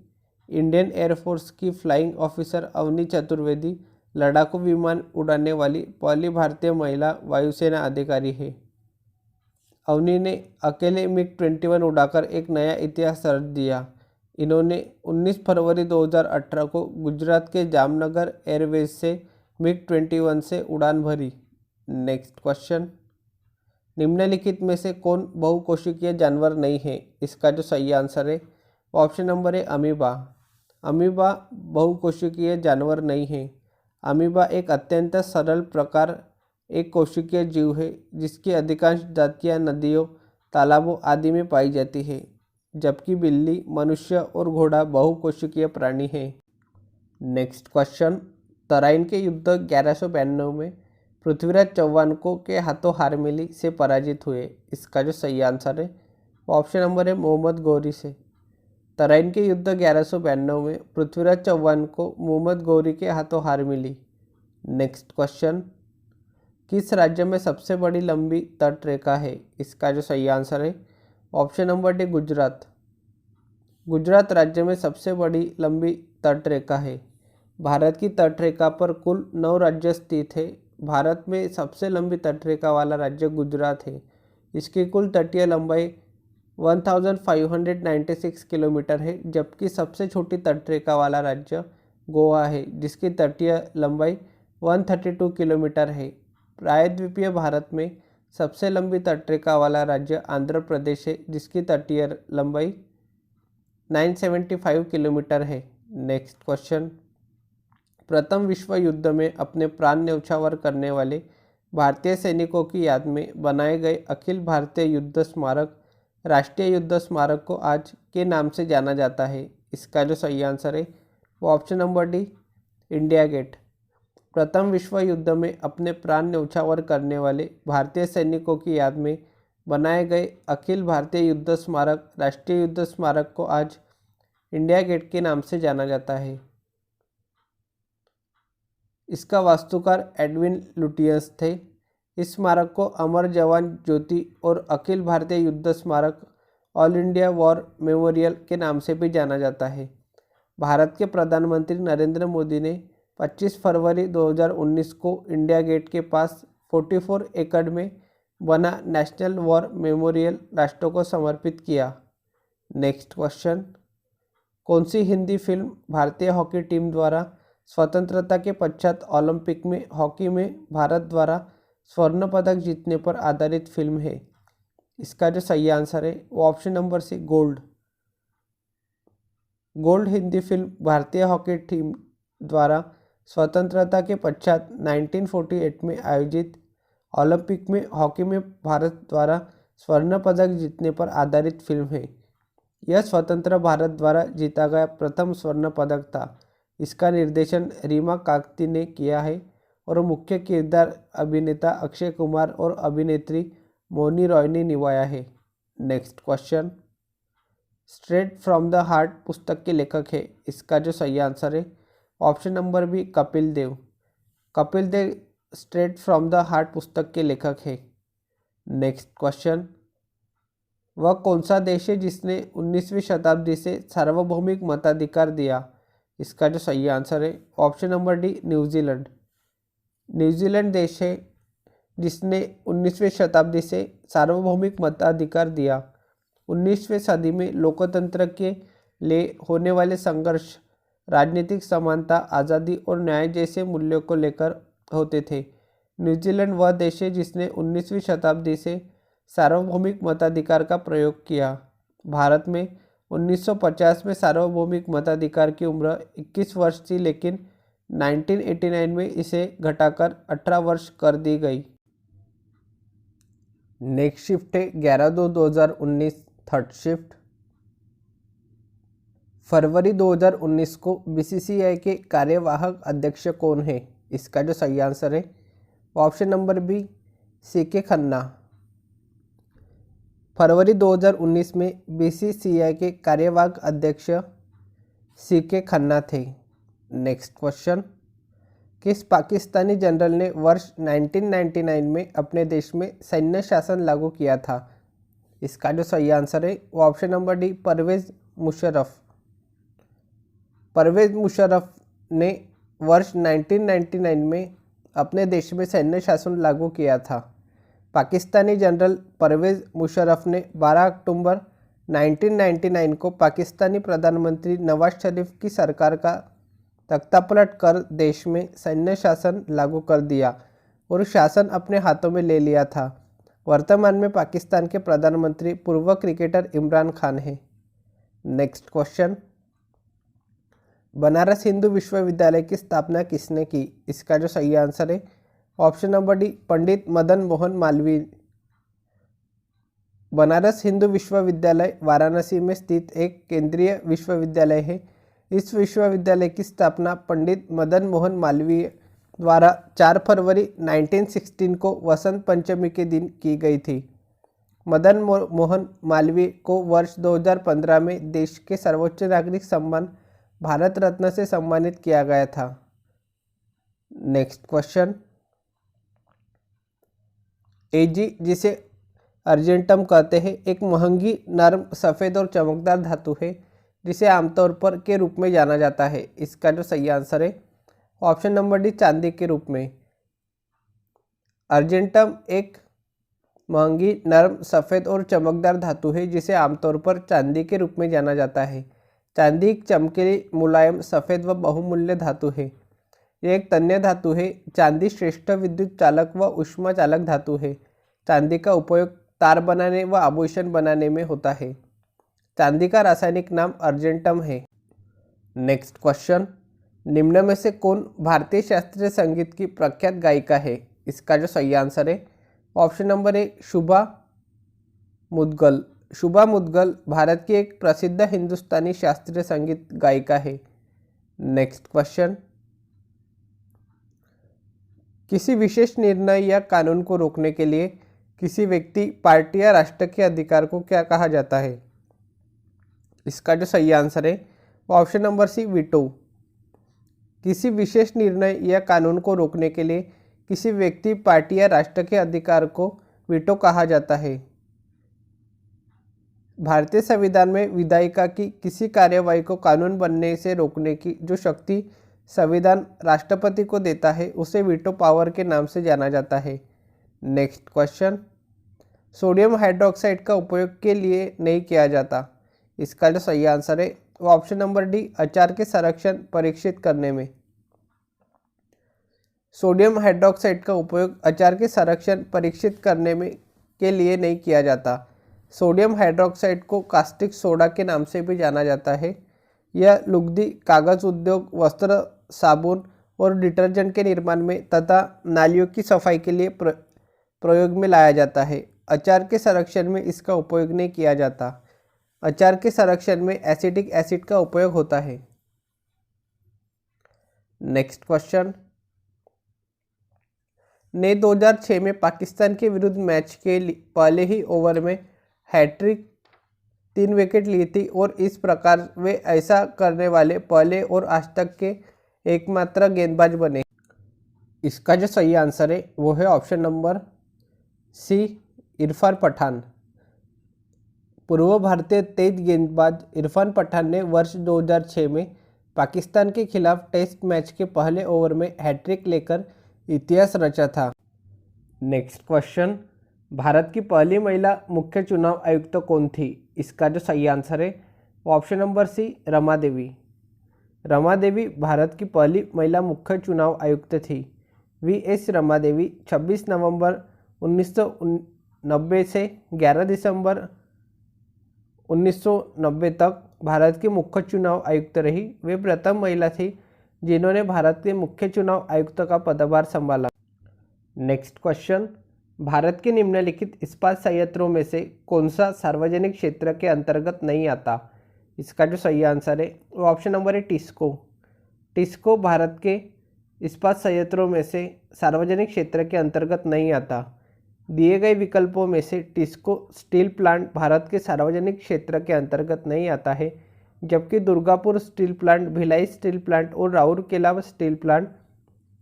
B: इंडियन एयरफोर्स की फ्लाइंग ऑफिसर अवनी चतुर्वेदी लड़ाकू विमान उड़ाने वाली पहली भारतीय महिला वायुसेना अधिकारी है। अवनी ने अकेले MiG-21 उड़ाकर एक नया इतिहास रच दिया। इन्होंने 19 फरवरी 2018 को गुजरात के जामनगर एयरवेज से MiG-21 से उड़ान भरी। नेक्स्ट क्वेश्चन, निम्नलिखित में से कौन बहुकोशिकीय जानवर नहीं है। इसका जो सही आंसर है ऑप्शन नंबर है अमीबा। अमीबा बहुकोशिकीय जानवर नहीं है। अमीबा एक अत्यंत सरल प्रकार एक कोशिकीय जीव है जिसकी अधिकांश जातियां नदियों तालाबों आदि में पाई जाती है, जबकि बिल्ली मनुष्य और घोड़ा बहुकोशिकीय प्राणी है। नेक्स्ट क्वेश्चन, तराइन के युद्ध 1192 में पृथ्वीराज चौहान को के हाथों हार मिली से पराजित हुए। इसका जो सही आंसर है ऑप्शन नंबर है मोहम्मद गौरी से। तराइन के युद्ध 1192 में पृथ्वीराज चौहान को मोहम्मद गौरी के हाथों हार मिली। नेक्स्ट क्वेश्चन, किस राज्य में सबसे बड़ी लंबी तटरेखा है। इसका जो सही आंसर है option number D Gujarat. Gujarat राज्य में सबसे बड़ी लंबी तटरेखा है। भारत की तटरेखा पर कुल 9 राज्य स्थित है। भारत में सबसे लंबी तटरेखा वाला राज्य गुजरात है। इसकी कुल तटीय लंबाई 1596 किलोमीटर है, जबकि सबसे छोटी तटरेखा वाला राज्य गोवा है जिसकी तटीय लंबाई 132 किलोमीटर है। प्रायद्वीपीय भारत में सबसे लंबी तटरेखा वाला राज्य आंध्र प्रदेश है जिसकी तटीय लंबाई 975 किलोमीटर है। नेक्स्ट क्वेश्चन, प्रथम विश्व युद्ध में अपने प्राण न्यौछावर करने वाले भारतीय सैनिकों की याद में बनाए गए अखिल भारतीय युद्ध स्मारक राष्ट्रीय युद्ध स्मारक को आज के नाम से जाना जाता है। इसका जो सही आंसर है वो option number D India gate. प्रथम विश्व युद्ध में अपने प्राण न्यौछावर करने वाले भारतीय सैनिकों की याद में बनाए गए अखिल भारतीय युद्ध स्मारक राष्ट्रीय युद्ध स्मारक को आज इंडिया गेट के नाम से जाना जाता है। इसका वास्तुकार एडविन लुटियंस थे। इस स्मारक को अमर जवान ज्योति और अखिल भारतीय युद्ध स्मारक ऑल इंडिया वॉर मेमोरियल के नाम से भी जाना जाता है। भारत के प्रधानमंत्री नरेंद्र मोदी ने 25 फरवरी 2019 को इंडिया गेट के पास 44 एकड़ में बना नेशनल वॉर मेमोरियल राष्ट्र को समर्पित किया। नेक्स्ट क्वेश्चन, कौन सी हिंदी फिल्म भारतीय हॉकी टीम द्वारा स्वतंत्रता के पश्चात ओलंपिक में हॉकी में भारत द्वारा स्वर्ण पदक जीतने पर आधारित फिल्म है? इसका जो सही आंसर है वो option number C gold. Gold Hindi film भारतीय हॉकी टीम द्वारा स्वतंत्रता के पश्चात 1948 में आयोजित ओलंपिक में हॉकी में भारत द्वारा स्वर्ण पदक जीतने पर आधारित फिल्म है। यह स्वतंत्र भारत द्वारा जीता गया प्रथम स्वर्ण पदक था। इसका निर्देशन रीमा कागती ने किया है और मुख्य किरदार अभिनेता अक्षय कुमार और अभिनेत्री मौनी रॉय ने निभाया है। Next question, straight from the heart पुस्तक के लेखक है? इसका जो सही आंसर है option number B Kapil Dev. Kapil Dev straight from the heart पुस्तक के लेखक है। नेक्स्ट क्वेश्चन, वह कौन सा देश है जिसने 19वीं शताब्दी से सार्वभौमिक मताधिकार दिया? इसका जो सही आंसर है option number D New Zealand. New Zealand देश है जिसने 19वीं शताब्दी से सार्वभौमिक मताधिकार दिया। 19वीं सदी में लोकतंत्र के लिए होने वाले संघर्ष राजनीतिक समानता, आज़ादी और न्याय जैसे मूल्यों को लेकर होते थे। न्यूजीलैंड वह देश है जिसने 19वीं शताब्दी से सार्वभौमिक मताधिकार का प्रयोग किया। भारत में 1950 में सार्वभौमिक मताधिकार की उम्र 21 वर्ष थी, लेकिन 1989 में इसे घटाकर 18 वर्ष कर दी गई। नेक्स्ट शिफ्ट है 11/2/2019 थर्ड शिफ्ट। फरवरी 2019 को बीसीसीआई के कार्यवाहक अध्यक्ष कौन है? इसका जो सही आंसर है option number B CK Khanna. फरवरी 2019 में बीसीसीआई के कार्यवाहक अध्यक्ष सीके खन्ना थे। नेक्स्ट क्वेश्चन, किस पाकिस्तानी जनरल ने वर्ष 1999 में अपने देश में सैन्य शासन लागू किया था? इसका जो सही आंसर है वो option number D Pervez Musharraf. Pervez Musharraf ने वर्ष 1999 में अपने देश में सैन्य शासन लागू किया था। पाकिस्तानी जनरल परवेज़ मुशर्रफ ने 12 अक्टूबर 1999 को पाकिस्तानी प्रधानमंत्री नवाज शरीफ की सरकार का तख्तापलट कर देश में सैन्य शासन लागू कर दिया और शासन अपने हाथों में ले लिया था। वर्तमान में पाकिस्तान के प्रधानमंत्री पूर्व क्रिकेटर इमरान खान हैं। नेक्स्ट क्वेश्चन, बनारस हिंदू विश्वविद्यालय की स्थापना किसने की? इसका जो सही आंसर है option number D Pandit Madan Mohan Malviya. Banaras Hindu विश्वविद्यालय वाराणसी में स्थित एक केंद्रीय विश्वविद्यालय है। इस विश्वविद्यालय की स्थापना पंडित मदन मोहन मालवीय द्वारा 4 फरवरी 1916 को वसंत पंचमी के दिन की गई थी। मदन मोहन मालवीय को वर्ष 2015 में देश के सर्वोच्च नागरिक सम्मान भारत रत्न से सम्मानित किया गया था। नेक्स्ट क्वेश्चन, एजी जिसे अर्जेंटम कहते हैं एक महंगी, नरम, सफ़ेद और चमकदार धातु है जिसे आमतौर पर के रूप में जाना जाता है। इसका जो सही आंसर है ऑप्शन नंबर डी चांदी के रूप में। अर्जेंटम एक महंगी, नरम, सफ़ेद और चमकदार धातु है जिसे आमतौर पर चांदी के रूप में जाना जाता है। चांदी एक चमकीली, मुलायम, सफ़ेद व बहुमूल्य धातु है। यह एक तन्य धातु है। चांदी श्रेष्ठ विद्युत चालक व ऊष्मा चालक धातु है। चांदी का उपयोग तार बनाने व आभूषण बनाने में होता है। चांदी का रासायनिक नाम अर्जेंटम है। नेक्स्ट क्वेश्चन, निम्न में से कौन भारतीय शास्त्रीय संगीत की प्रख्यात गायिका है? इसका जो सही आंसर है ऑप्शन नंबर ए शुभा मुद्गल। शुभा मुद्गल भारत की एक प्रसिद्ध हिंदुस्तानी शास्त्रीय संगीत गायिका है। नेक्स्ट क्वेश्चन, किसी विशेष निर्णय या कानून को रोकने के लिए किसी व्यक्ति, पार्टी या राष्ट्र के अधिकार को क्या कहा जाता है? इसका जो सही आंसर है वो ऑप्शन नंबर सी, वीटो। किसी विशेष निर्णय या कानून को रोकने के लिए किसी व्यक्ति, पार्टी या राष्ट्र के अधिकार को वीटो कहा जाता है। भारतीय संविधान में विधायिका की किसी कार्यवाही को कानून बनने से रोकने की जो शक्ति संविधान राष्ट्रपति को देता है उसे वीटो पावर के नाम से जाना जाता है। नेक्स्ट क्वेश्चन, सोडियम हाइड्रोक्साइड का उपयोग के लिए नहीं किया जाता। इसका जो सही आंसर है वो ऑप्शन नंबर डी, अचार के संरक्षण परीक्षित करने में। सोडियम हाइड्रोक्साइड का उपयोग अचार के संरक्षण परीक्षित करने में के लिए नहीं किया जाता। सोडियम हाइड्रोक्साइड को कास्टिक सोडा के नाम से भी जाना जाता है। यह लुगदी, कागज उद्योग, वस्त्र, साबुन और डिटर्जेंट के निर्माण में तथा नालियों की सफाई के लिए प्रयोग में लाया जाता है। अचार के संरक्षण में इसका उपयोग नहीं किया जाता। अचार के संरक्षण में एसिटिक एसिड का उपयोग होता है। नेक्स्ट क्वेश्चन, ने 2006 में पाकिस्तान के विरुद्ध मैच के पहले ही ओवर में हैट्रिक 3 विकेट ली थी और इस प्रकार वे ऐसा करने वाले पहले और आज तक के एकमात्र गेंदबाज बने। इसका जो सही आंसर है वो है option number C, Irfan Pathan. पूर्व भारतीय तेज गेंदबाज इरफान पठान ने वर्ष 2006 में पाकिस्तान के खिलाफ टेस्ट मैच के पहले ओवर में हैट्रिक लेकर इतिहास रचा था। नेक्स्ट क्वेश्चन, भारत की पहली महिला मुख्य चुनाव आयुक्त कौन थी? इसका जो सही आंसर है वो ऑप्शन नंबर सी, रमा देवी। रमा देवी भारत की पहली महिला मुख्य चुनाव आयुक्त थी। वीएस रमा देवी 26 नवंबर 1990 से 11 दिसंबर 1990 तक भारत की मुख्य चुनाव आयुक्त रही। वे प्रथम महिला थी जिन्होंने भारत के मुख्य चुनाव आयुक्त का पदभार संभाला। नेक्स्ट क्वेश्चन, भारत के निम्नलिखित इस्पात संयंत्रों में से कौन सा सार्वजनिक क्षेत्र के अंतर्गत नहीं आता? इसका जो सही आंसर है वो ऑप्शन नंबर है, टिस्को। टिस्को भारत के इस्पात संयंत्रों में से सार्वजनिक क्षेत्र के अंतर्गत नहीं आता। दिए गए विकल्पों में से टिस्को स्टील प्लांट भारत के सार्वजनिक क्षेत्र के अंतर्गत नहीं आता है, जबकि Durgapur steel plant, Bhilai steel plant और राउरकेला स्टील प्लांट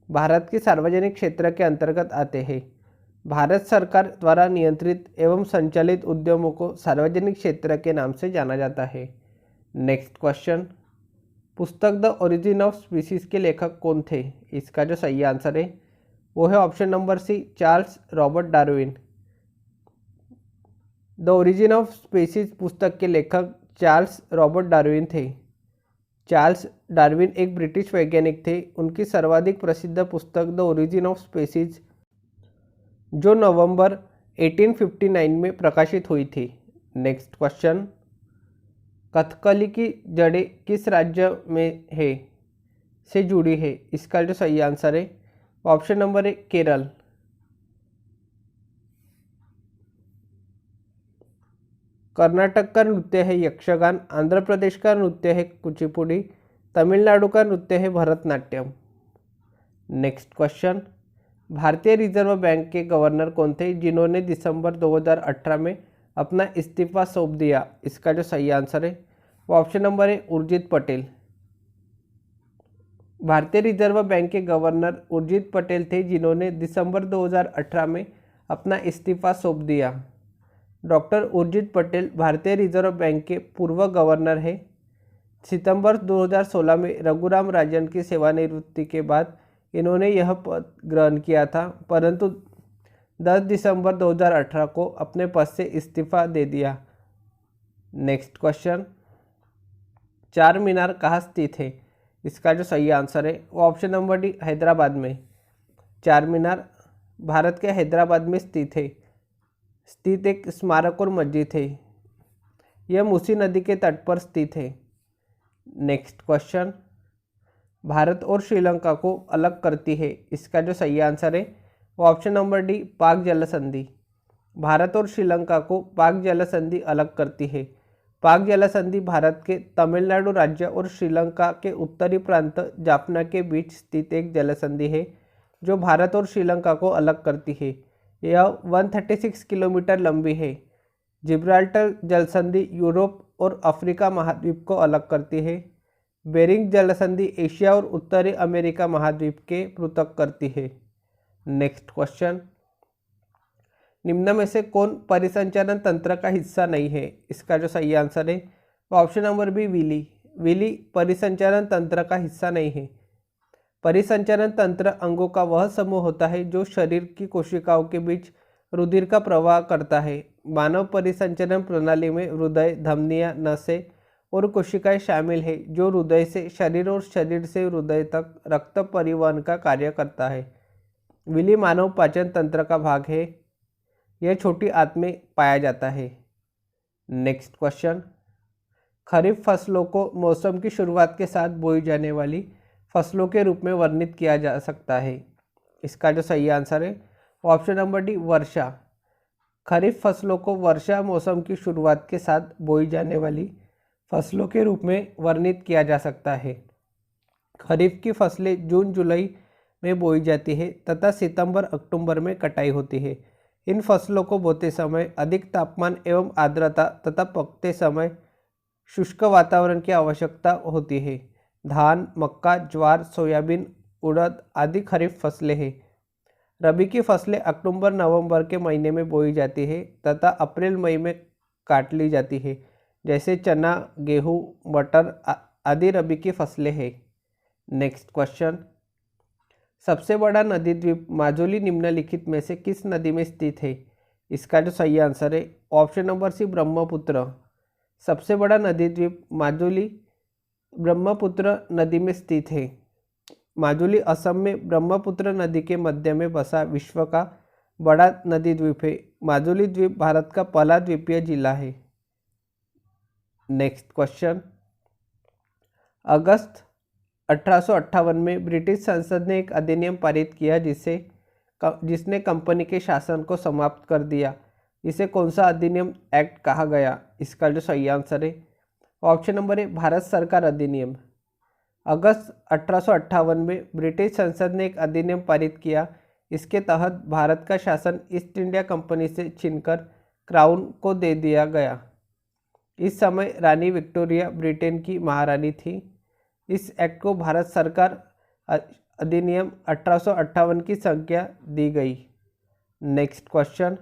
B: भारत के सार्वजनिक क्षेत्र के अंतर्गत आते हैं। भारत सरकार द्वारा नियंत्रित एवं संचालित उद्यमों को सार्वजनिक क्षेत्र के नाम से जाना जाता है। नेक्स्ट क्वेश्चन, पुस्तक द ओरिजिन ऑफ स्पीसीज के लेखक कौन थे? इसका जो सही आंसर है वो है option number C, Charles Robert Darwin. The origin of species पुस्तक के लेखक चार्ल्स रॉबर्ट डार्विन थे। चार्ल्स डार्विन एक ब्रिटिश वैज्ञानिक थे। उनकी सर्वाधिक प्रसिद्ध पुस्तक द ओरिजिन ऑफ स्पीसीज जो नवंबर 1859 में प्रकाशित हुई थी। नेक्स्ट क्वेश्चन, कथकली की जड़ें किस राज्य में है से जुड़ी है? इसका जो सही आंसर है ऑप्शन नंबर है, केरल। कर्नाटक का नृत्य है यक्षगान, आंध्र प्रदेश का नृत्य है कुचिपुड़ी, तमिलनाडु का नृत्य है भरतनाट्यम। नेक्स्ट क्वेश्चन, भारतीय रिजर्व बैंक के गवर्नर कौन थे जिन्होंने दिसंबर 2018 में अपना इस्तीफा सौंप दिया? इसका जो सही आंसर है वो ऑप्शन नंबर है, उर्जित पटेल। भारतीय रिजर्व बैंक के गवर्नर उर्जित पटेल थे जिन्होंने दिसंबर 2018 में अपना इस्तीफा सौंप दिया। डॉक्टर उर्जित पटेल भारतीय रिजर्व बैंक के पूर्व गवर्नर हैं। सितंबर 2016 में रघुराम राजन की सेवानिवृत्ति के बाद इन्होंने यह पद ग्रहण किया था, परंतु 10 दिसंबर 2018 को अपने पद से इस्तीफा दे दिया। नेक्स्ट क्वेश्चन, चार मीनार कहाँ स्थित है? इसका जो सही आंसर है वो ऑप्शन नंबर डी, हैदराबाद में। चार मीनार भारत के हैदराबाद में स्थित है। स्थित एक स्मारक और मस्जिद है। यह मूसी नदी के तट पर स्थित है। नेक्स्ट क्वेश्चन, भारत और श्रीलंका को अलग करती है। इसका जो सही आंसर है वो ऑप्शन नंबर डी, पाक जल संधि। भारत और श्रीलंका को पाक जल संधि अलग करती है। पाक जल संधि भारत के तमिलनाडु राज्य और श्रीलंका के उत्तरी प्रांत जाफना के बीच स्थित एक जल संधि है जो भारत और श्रीलंका को अलग करती है। यह 136 किलोमीटर लंबी है। जिब्राल्टर जलसंधि यूरोप और अफ्रीका महाद्वीप को अलग करती है। बेरिंग जलसंधि एशिया और उत्तरी अमेरिका महाद्वीप के पृथक करती है। नेक्स्ट क्वेश्चन, निम्न में से कौन परिसंचरण तंत्र का हिस्सा नहीं है? इसका जो सही आंसर है option number B, villi. Villi परिसंचरण तंत्र का हिस्सा नहीं है। परिसंचरण तंत्र अंगों का वह समूह होता है जो शरीर की कोशिकाओं के बीच रुधिर का प्रवाह करता है। मानव परिसंचरण प्रणाली में हृदय, धमनियां, नसें और कोशिकाएं शामिल है जो हृदय से शरीर और शरीर से हृदय तक रक्त परिवहन का कार्य करता है। विली मानव पाचन तंत्र का भाग है। यह छोटी आंत में पाया जाता है। नेक्स्ट क्वेश्चन, खरीफ फसलों को मौसम की शुरुआत के साथ बोई जाने वाली फसलों के रूप में वर्णित किया जा सकता है। इसका जो सही आंसर है ऑप्शन नंबर डी, वर्षा। खरीफ फसलों को वर्षा मौसम की शुरुआत के साथ बोई जाने वाली फसलों के रूप में वर्णित किया जा सकता है। खरीफ की फसलें जून जुलाई में बोई जाती है तथा सितंबर अक्टूबर में कटाई होती है। इन फसलों को बोते समय अधिक तापमान एवं आर्द्रता तथा पकते समय शुष्क वातावरण की आवश्यकता होती है। धान, मक्का, ज्वार, सोयाबीन, उड़द आदि खरीफ फसलें हैं। रबी की फसलें अक्टूबर नवंबर के महीने में बोई जाती है तथा अप्रैल मई में काट ली जाती है। जैसे चना, गेहूँ, मटर आदि रबी की फसलें हैं। नेक्स्ट क्वेश्चन, सबसे बड़ा नदी द्वीप माजुली निम्नलिखित में से किस नदी में स्थित है? इसका जो सही आंसर है ऑप्शन नंबर सी, ब्रह्मपुत्र। सबसे बड़ा नदी द्वीप माजुली ब्रह्मपुत्र नदी में स्थित है। माजुली असम में ब्रह्मपुत्र नदी के मध्य में बसा विश्व का बड़ा नदी द्वीप है। माजुली द्वीप भारत का पहला द्वीपीय जिला है। नेक्स्ट क्वेश्चन, अगस्त 1858 में ब्रिटिश संसद ने एक अधिनियम पारित किया जिसने कंपनी के शासन को समाप्त कर दिया। इसे कौन सा अधिनियम एक्ट कहा गया? इसका जो सही आंसर है ऑप्शन नंबर ए, भारत सरकार अधिनियम। अगस्त 1858 में ब्रिटिश संसद ने एक अधिनियम पारित किया। इसके तहत भारत का शासन ईस्ट इंडिया कंपनी से छीनकर क्राउन को दे दिया गया। इस समय रानी विक्टोरिया ब्रिटेन की महारानी थी। इस एक्ट को भारत सरकार अधिनियम 1858 की संज्ञा दी गई। नेक्स्ट क्वेश्चन,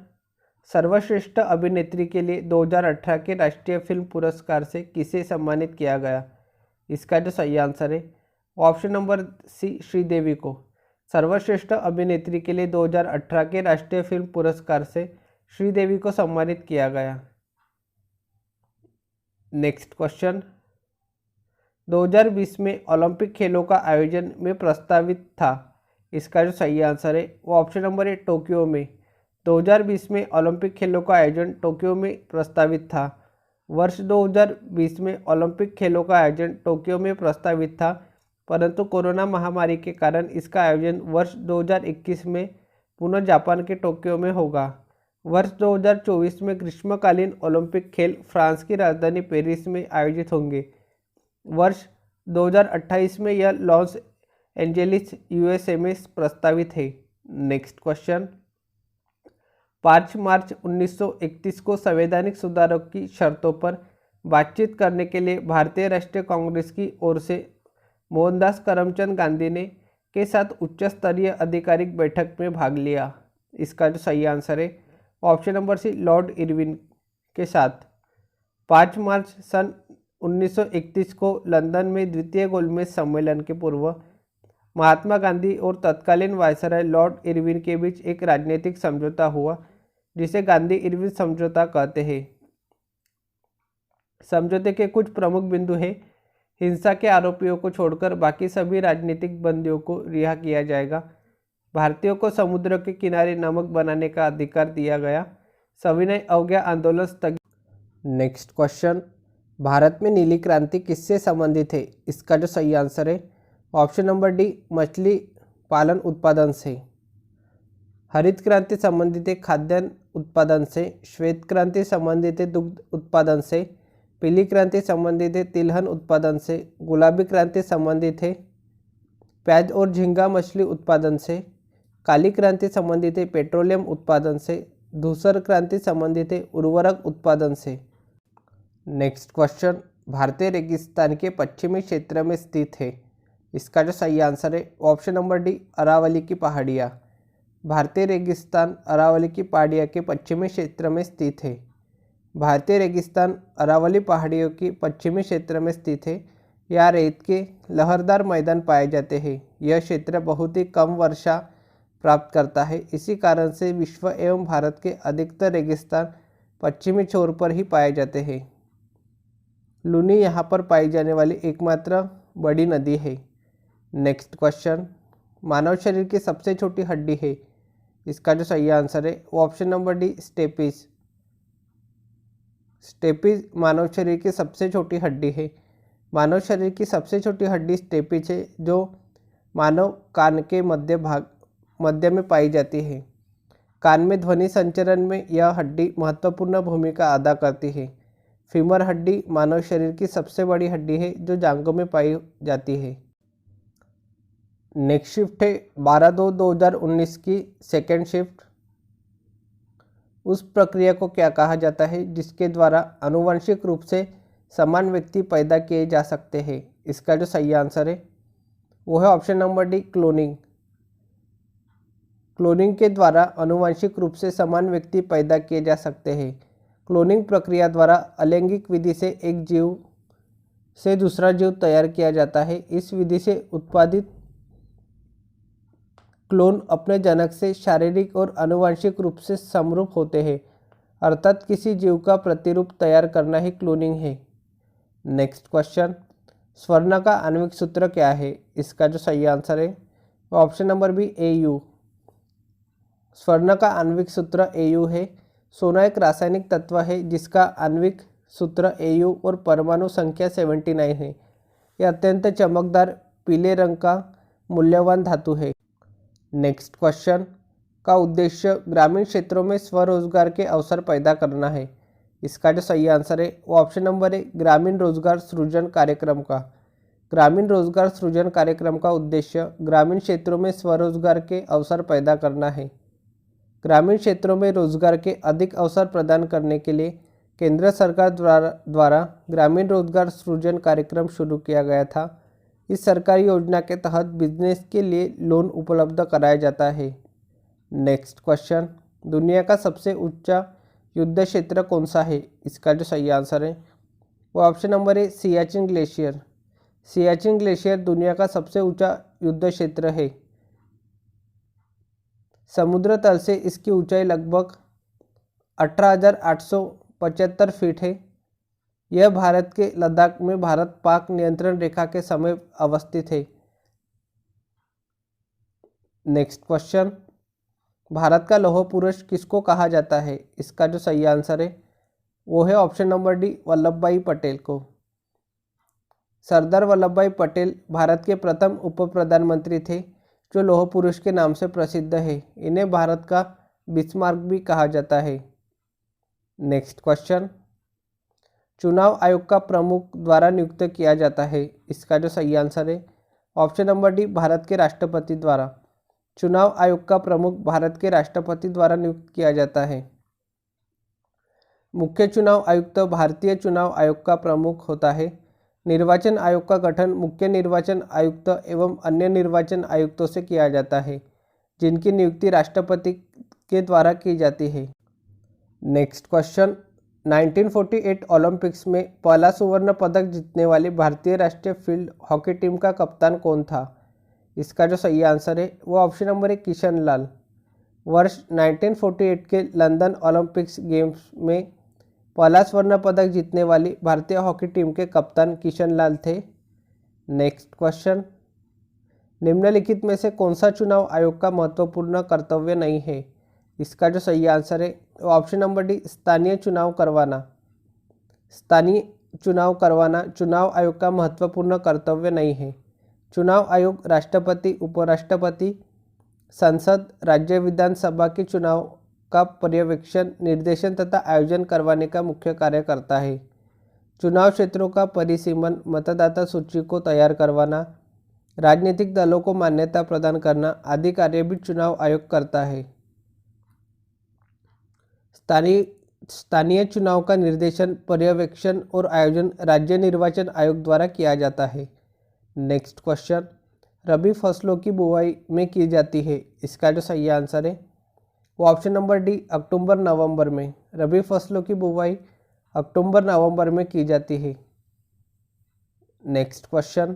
B: सर्वश्रेष्ठ अभिनेत्री के लिए 2018 के राष्ट्रीय फिल्म पुरस्कार से किसे सम्मानित किया गया? इसका जो सही आंसर है ऑप्शन नंबर सी, श्रीदेवी को। सर्वश्रेष्ठ अभिनेत्री के लिए 2018 के राष्ट्रीय फिल्म पुरस्कार से श्रीदेवी को सम्मानित किया गया। नेक्स्ट क्वेश्चन, 2020 में ओलंपिक खेलों का आयोजन में प्रस्तावित था। इसका जो सही आंसर है वो ऑप्शन नंबर ए, टोक्यो में। 2020 में ओलंपिक खेलों का आयोजन टोक्यो में प्रस्तावित था। वर्ष 2020 में ओलंपिक खेलों का आयोजन टोक्यो में प्रस्तावित था, परंतु कोरोना महामारी के कारण इसका आयोजन वर्ष 2021 में पुनः जापान के टोक्यो में होगा। वर्ष 2024 में ग्रीष्मकालीन ओलंपिक खेल फ्रांस की राजधानी पेरिस में आयोजित होंगे। वर्ष 2028 में यह लॉस एंजेलिस यूएसए में प्रस्तावित है। नेक्स्ट क्वेश्चन, 5 मार्च 1931 को संवैधानिक सुधारों की शर्तों पर बातचीत करने के लिए भारतीय राष्ट्रीय कांग्रेस की ओर से मोहनदास करमचंद गांधी ने के साथ उच्च स्तरीय आधिकारिक बैठक में भाग लिया। इसका जो सही आंसर है option number C, Lord Irwin के साथ। 5 मार्च सन 1931 को लंदन में द्वितीय गोलमेज सम्मेलन के पूर्व महात्मा गांधी और तत्कालीन वायसराय लॉर्ड इरविन के बीच एक राजनीतिक समझौता हुआ जिसे गांधी इरविन समझौता कहते हैं। समझौते के कुछ प्रमुख बिंदु हैं। हिंसा के आरोपियों को छोड़कर बाकी सभी राजनीतिक बंदियों को रिहा किया जाएगा। भारतीयों को समुद्र के किनारे नमक बनाने का अधिकार दिया गया। सविनय अवज्ञा आंदोलन स्थगित। नेक्स्ट क्वेश्चन, भारत में नीली क्रांति किससे संबंधित है? इसका जो सही आंसर है ऑप्शन नंबर डी, मछली पालन उत्पादन से। हरित क्रांति संबंधित है खाद्यान्न उत्पादन से। श्वेत क्रांति संबंधित है दुग्ध उत्पादन से। पीली क्रांति संबंधित है तिलहन उत्पादन से। गुलाबी क्रांति संबंधित है प्याज और झींगा मछली उत्पादन से। काली क्रांति संबंधित है पेट्रोलियम उत्पादन से, धूसर क्रांति संबंधित है उर्वरक उत्पादन से। नेक्स्ट क्वेश्चन, भारतीय रेगिस्तान के पश्चिमी क्षेत्र में स्थित है। इसका जो सही आंसर है ऑप्शन नंबर डी, अरावली की पहाड़ियाँ। भारतीय रेगिस्तान अरावली की पहाड़ियों के पश्चिमी क्षेत्र में स्थित है। भारतीय रेगिस्तान अरावली पहाड़ियों की पश्चिमी क्षेत्र में स्थित है। यहाँ रेत के लहरदार मैदान पाए जाते हैं। यह क्षेत्र बहुत ही कम वर्षा प्राप्त करता है। इसी कारण से विश्व एवं भारत के अधिकतर रेगिस्तान पश्चिमी छोर पर ही पाए जाते हैं। लूनी यहाँ पर पाई जाने वाली एकमात्र बड़ी नदी है। नेक्स्ट क्वेश्चन, मानव शरीर की सबसे छोटी हड्डी है। इसका जो सही आंसर है वो option number D, stapes. Stapes मानव शरीर की सबसे छोटी हड्डी है। मानव शरीर की सबसे छोटी हड्डी स्टेपिस है, जो मानव कान के मध्य में पाई जाती है। कान में ध्वनि संचरण में यह हड्डी महत्वपूर्ण भूमिका अदा करती है। फीमर हड्डी मानव शरीर की सबसे बड़ी हड्डी है जो जांघों में पाई जाती है। नेक्स्ट शिफ्ट है 12/2/2019 की सेकेंड शिफ्ट। उस प्रक्रिया को क्या कहा जाता है जिसके द्वारा आनुवंशिक रूप से समान व्यक्ति पैदा किए जा सकते हैं। इसका जो सही आंसर है वो है option number D, cloning. Cloning के द्वारा आनुवंशिक रूप से समान व्यक्ति पैदा किए जा सकते हैं। क्लोनिंग प्रक्रिया द्वारा अलैंगिक विधि से एक जीव से दूसरा जीव तैयार किया जाता है। इस विधि से उत्पादित क्लोन अपने जनक से शारीरिक और आनुवंशिक रूप से समरूप होते हैं, अर्थात किसी जीव का प्रतिरूप तैयार करना ही क्लोनिंग है। नेक्स्ट क्वेश्चन, स्वर्ण का आणविक सूत्र क्या है। इसका जो सही आंसर है वो ऑप्शन नंबर बी, Au। स्वर्ण का आणविक सूत्र Au है। सोना एक रासायनिक तत्व है जिसका आणविक सूत्र Au और परमाणु संख्या 79 है। यह अत्यंत चमकदार पीले रंग का मूल्यवान धातु है। नेक्स्ट क्वेश्चन का उद्देश्य ग्रामीण क्षेत्रों में स्वरोजगार के अवसर पैदा करना है। इसका जो सही आंसर है वो ऑप्शन नंबर है, ग्रामीण रोजगार सृजन कार्यक्रम का। ग्रामीण रोजगार सृजन कार्यक्रम का उद्देश्य ग्रामीण क्षेत्रों में स्वरोजगार के अवसर पैदा करना है। ग्रामीण क्षेत्रों में रोजगार के अधिक अवसर प्रदान करने के लिए केंद्र सरकार द्वारा ग्रामीण रोजगार सृजन कार्यक्रम शुरू किया गया था। इस सरकारी योजना के तहत बिजनेस के लिए लोन उपलब्ध कराया जाता है। नेक्स्ट क्वेश्चन, दुनिया का सबसे ऊंचा युद्ध क्षेत्र कौन सा है। इसका जो सही आंसर है वो ऑप्शन नंबर है, सियाचिन ग्लेशियर। सियाचिन ग्लेशियर दुनिया का सबसे ऊंचा युद्ध क्षेत्र है। समुद्र तल से इसकी ऊंचाई लगभग 18,875 फीट है। यह भारत के लद्दाख में भारत पाक नियंत्रण रेखा के समीप अवस्थित है। नेक्स्ट क्वेश्चन, भारत का लौह पुरुष किसको कहा जाता है। इसका जो सही आंसर है वो है ऑप्शन नंबर डी, वल्लभ भाई पटेल को। सरदार वल्लभ भाई पटेल भारत के प्रथम उप प्रधानमंत्री थे जो लौह पुरुष के नाम से प्रसिद्ध है। इन्हें भारत का बिस्मार्क भी कहा जाता है। नेक्स्ट क्वेश्चन, चुनाव आयोग का प्रमुख द्वारा नियुक्त किया जाता है। इसका जो सही आंसर है ऑप्शन नंबर डी, भारत के राष्ट्रपति द्वारा। चुनाव आयोग का प्रमुख भारत के राष्ट्रपति द्वारा नियुक्त किया जाता है। मुख्य चुनाव आयुक्त भारतीय चुनाव आयोग का प्रमुख होता है। निर्वाचन आयोग का गठन मुख्य निर्वाचन आयुक्त एवं अन्य निर्वाचन आयुक्तों से किया जाता है, जिनकी नियुक्ति राष्ट्रपति के द्वारा की जाती है। नेक्स्ट क्वेश्चन, 1948 ओलंपिक्स में पहला स्वर्ण पदक जीतने वाली भारतीय राष्ट्रीय फील्ड हॉकी टीम का कप्तान कौन था। इसका जो सही आंसर है वो ऑप्शन नंबर है, किशन लाल। वर्ष 1948 के लंदन ओलंपिक्स गेम्स में पहला स्वर्ण पदक जीतने वाली भारतीय हॉकी टीम के कप्तान किशन लाल थे। नेक्स्ट क्वेश्चन, निम्नलिखित में से कौन सा चुनाव आयोग का महत्वपूर्ण कर्तव्य नहीं है। इसका जो सही आंसर है वो ऑप्शन नंबर डी, स्थानीय चुनाव करवाना। स्थानीय चुनाव करवाना चुनाव आयोग का महत्वपूर्ण कर्तव्य नहीं है। चुनाव आयोग राष्ट्रपति, उपराष्ट्रपति, संसद, राज्य विधानसभा के चुनाव का पर्यवेक्षण, निर्देशन तथा आयोजन करवाने का मुख्य कार्य करता है। चुनाव क्षेत्रों का परिसीमन, मतदाता सूची को तैयार करवाना, राजनीतिक दलों को मान्यता प्रदान करना आदि कार्य भी चुनाव आयोग करता है। स्थानीय चुनाव का निर्देशन, पर्यवेक्षण और आयोजन राज्य निर्वाचन आयोग द्वारा किया जाता है। नेक्स्ट क्वेश्चन, रबी फसलों की बुवाई में की जाती है, इसका जो सही आंसर है वो ऑप्शन नंबर डी, अक्टूबर नवंबर में। रबी फसलों की बुवाई अक्टूबर नवंबर में की जाती है। नेक्स्ट क्वेश्चन,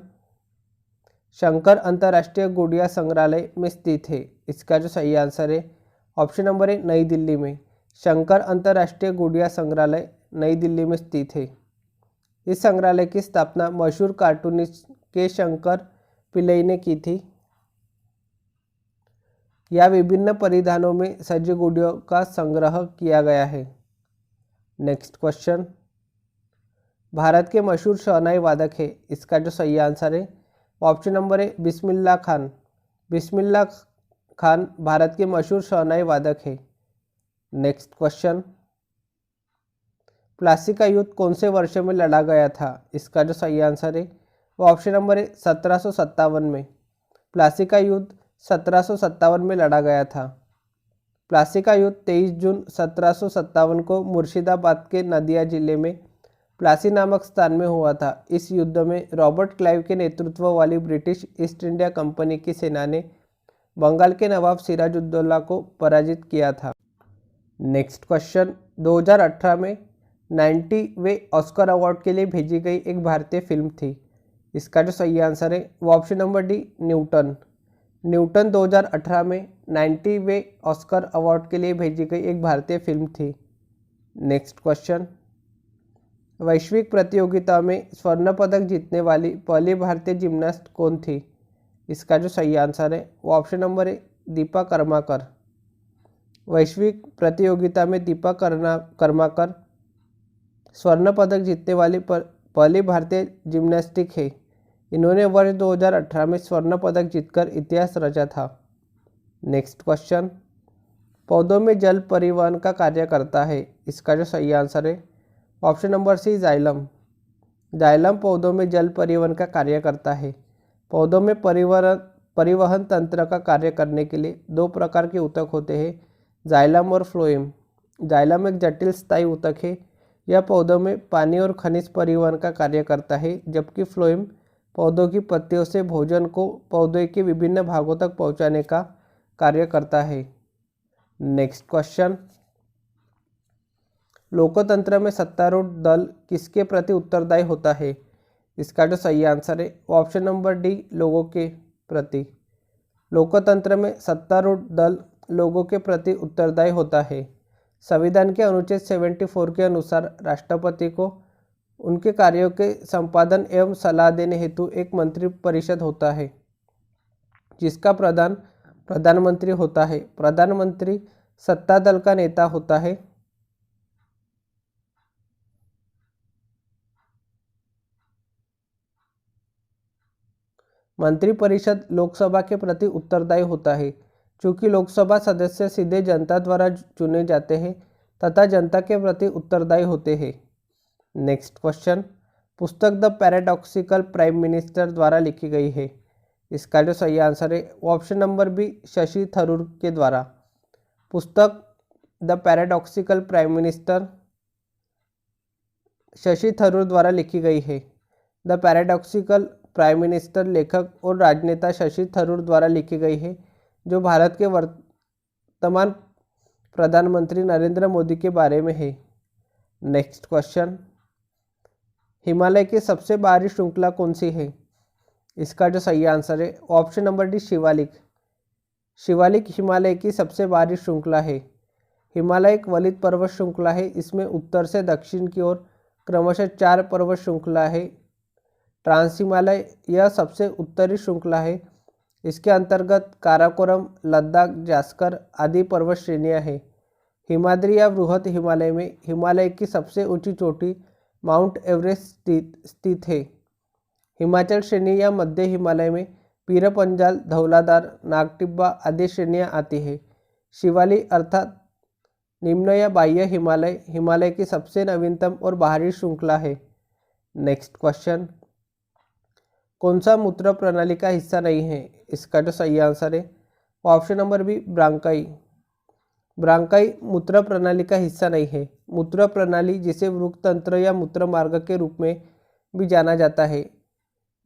B: शंकर अंतर्राष्ट्रीय गुड़िया संग्रहालय में स्थित है, इसका जो सही आंसर है ऑप्शन नंबर ए, नई दिल्ली में। शंकर अंतर्राष्ट्रीय गुड़िया संग्रहालय नई दिल्ली में स्थित है। इस संग्रहालय की स्थापना मशहूर कार्टूनिस्ट के शंकर पिल्लई ने की थी। या विभिन्न परिधानों में सज्ज गुड़ियों का संग्रह किया गया है। नेक्स्ट क्वेश्चन, भारत के मशहूर शहनाई वादक है, इसका जो सही आंसर है option number A, Bismillah Khan. Bismillah Khan Bharat के मशहूर शहनाई वादक है। नेक्स्ट क्वेश्चन, प्लासी का युद्ध कौन से वर्ष में लड़ा गया था, इसका जो सही आंसर है वो ऑप्शन नंबर ए, 1757 में। प्लासी का युद्ध 1757 में लड़ा गया था। प्लासी का युद्ध 23 जून 1757 को मुर्शिदाबाद के नदिया जिले में प्लासी नामक स्थान में हुआ था। इस युद्ध में रॉबर्ट क्लाइव के नेतृत्व वाली ब्रिटिश ईस्ट इंडिया कंपनी की सेना ने बंगाल के नवाब सिराजुद्दौला को पराजित किया था। नेक्स्ट क्वेश्चन, 2018 में 90वें ऑस्कर अवार्ड के लिए भेजी गई एक भारतीय फिल्म थी, इसका जो सही आंसर है वो option number D, Newton. Newton 2018 में 90वें ऑस्कर अवार्ड के लिए भेजी गई एक भारतीय फिल्म थी। नेक्स्ट क्वेश्चन, वैश्विक प्रतियोगिता में स्वर्ण पदक जीतने वाली पहली भारतीय जिम्नास्ट कौन थी, इसका जो सही आंसर है वो option number A, Deepa Karmakar. वैश्विक प्रतियोगिता में दीपा कर्माकर स्वर्ण पदक जीतने वाली पहली भारतीय जिम्नास्टिक है। इन्होंने वर्ष 2018 में स्वर्ण पदक जीतकर इतिहास रचा था। नेक्स्ट क्वेश्चन, पौधों में जल परिवहन का कार्य करता है, इसका जो सही आंसर है option number C, xylem. Xylem पौधों में जल परिवहन का कार्य करता है। पौधों में परिवहन तंत्र का कार्य करने के लिए दो प्रकार के ऊतक होते हैं, जाइलम और फ्लोएम। जाइलम एक जटिल स्थायी ऊतक है। यह पौधों में पानी और खनिज परिवहन का कार्य करता है, जबकि फ्लोएम पौधों की पत्तियों से भोजन को पौधे के विभिन्न भागों तक पहुंचाने का कार्य करता है। नेक्स्ट क्वेश्चन, लोकतंत्र में सत्तारूढ़ दल किसके प्रति उत्तरदायी होता है, इसका जो सही आंसर है वो ऑप्शन नंबर डी, लोगों के प्रति। लोकतंत्र में सत्तारूढ़ दल लोगों के प्रति उत्तरदायी होता है। संविधान के अनुच्छेद 74 के अनुसार राष्ट्रपति को उनके कार्यों के संपादन एवं सलाह देने हेतु एक मंत्री परिषद होता है, जिसका प्रधानमंत्री होता है। प्रधानमंत्री सत्ता दल का नेता होता है। मंत्रिपरिषद लोकसभा के प्रति उत्तरदायी होता है। चूंकि लोकसभा सदस्य सीधे जनता द्वारा चुने जाते हैं तथा जनता के प्रति उत्तरदायी होते हैं। नेक्स्ट क्वेश्चन, पुस्तक द पैराडॉक्सिकल प्राइम मिनिस्टर द्वारा लिखी गई है, इसका जो सही आंसर है वो option number B, Shashi Tharoor के द्वारा। पुस्तक the paradoxical prime minister Shashi Tharoor द्वारा लिखी गई है। द पैराडॉक्सिकल प्राइम मिनिस्टर लेखक और राजनेता शशि थरूर द्वारा लिखी गई है, जो भारत के वर्तमान प्रधानमंत्री नरेंद्र मोदी के बारे में है। नेक्स्ट क्वेश्चन, हिमालय की सबसे बाहरी श्रृंखला कौन सी है, इसका जो सही आंसर है option number D, Shivalik. Shivalik Himalaya की सबसे बाहरी श्रृंखला है। हिमालय एक वलित पर्वत श्रृंखला है। इसमें उत्तर से दक्षिण की ओर क्रमशः 4 पर्वत श्रृंखला है। ट्रांस हिमालय यह सबसे उत्तरी श्रृंखला है। इसके अंतर्गत काराकोरम, लद्दाख, जास्कर आदि पर्वत श्रेणियां हैं। हिमाद्री या बृहद हिमालय में हिमालय की सबसे ऊंची चोटी माउंट एवरेस्ट स्थित है। हिमाचल श्रेणी या मध्य हिमालय में पीरपंजाल, धौलाधार, नागटिब्बा आदि श्रेणियां आती है। शिवालिक अर्थात निम्न या बाह्य हिमालय हिमालय की सबसे नवीनतम और बाहरी श्रृंखला है। नेक्स्ट क्वेश्चन, कौन सा मूत्र प्रणाली का हिस्सा नहीं है? इसका जो सही आंसर है option number B bronchi. Bronchi मूत्र प्रणाली का हिस्सा नहीं है। मूत्र प्रणाली जिसे वृक्क तंत्र या मूत्र मार्ग के रूप में भी जाना जाता है,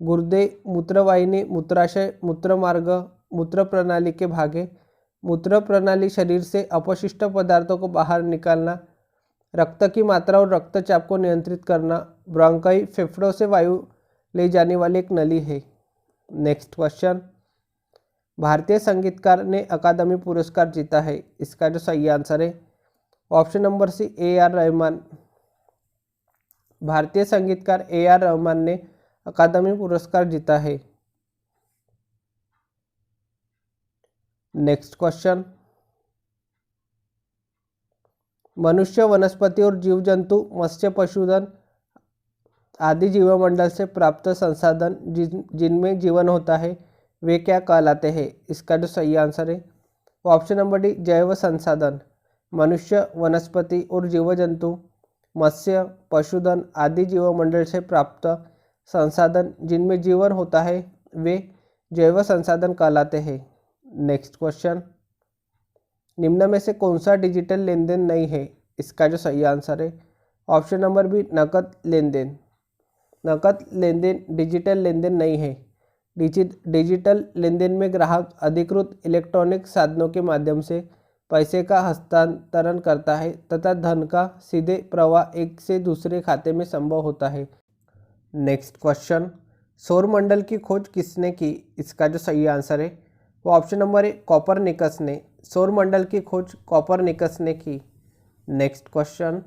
B: गुर्दे, मूत्रवाहिनी, मूत्राशय, मूत्रमार्ग मूत्र प्रणाली के भाग है। मूत्र प्रणाली शरीर से अपशिष्ट पदार्थों को बाहर निकालना, रक्त की मात्रा और रक्तचाप को नियंत्रित करना। ब्रोंकाई फेफड़ों से वायु ले जाने वाली एक नली है। नेक्स्ट क्वेश्चन, भारतीय संगीतकार ने अकादमी पुरस्कार जीता है? इसका जो सही आंसर है option number C AR Rahman. भारतीय संगीतकार AR रहमान ने अकादमी पुरस्कार जीता है। नेक्स्ट क्वेश्चन, मनुष्य, वनस्पति और जीव जंतु, मत्स्य, पशुधन आदि जीवमंडल से प्राप्त संसाधन जिनमें जीवन होता है वे क्या कहलाते हैं? इसका जो सही आंसर है ऑप्शन नंबर डी जैव संसाधन। मनुष्य, वनस्पति और जीव जंतु, मत्स्य, पशुधन आदि जीवमंडल से प्राप्त संसाधन जिनमें जीवन होता है वे जैव संसाधन कहलाते हैं। नेक्स्ट क्वेश्चन, निम्न में से कौन सा डिजिटल लेन देन नहीं है? इसका जो सही आंसर है ऑप्शन नंबर बी नकद लेन देन। नकद लेन देन डिजिटल लेन देन नहीं है। डिजिटल लेन देन में ग्राहक अधिकृत इलेक्ट्रॉनिक साधनों के माध्यम से पैसे का हस्तांतरण करता है तथा धन का सीधे प्रवाह एक से दूसरे खाते में संभव होता है। नेक्स्ट क्वेश्चन, सौरमंडल की खोज किसने की? इसका जो सही आंसर है वो ऑप्शन नंबर ए कॉपरनिकस ने। सौरमंडल की खोज कॉपरनिकस ने की। नेक्स्ट क्वेश्चन,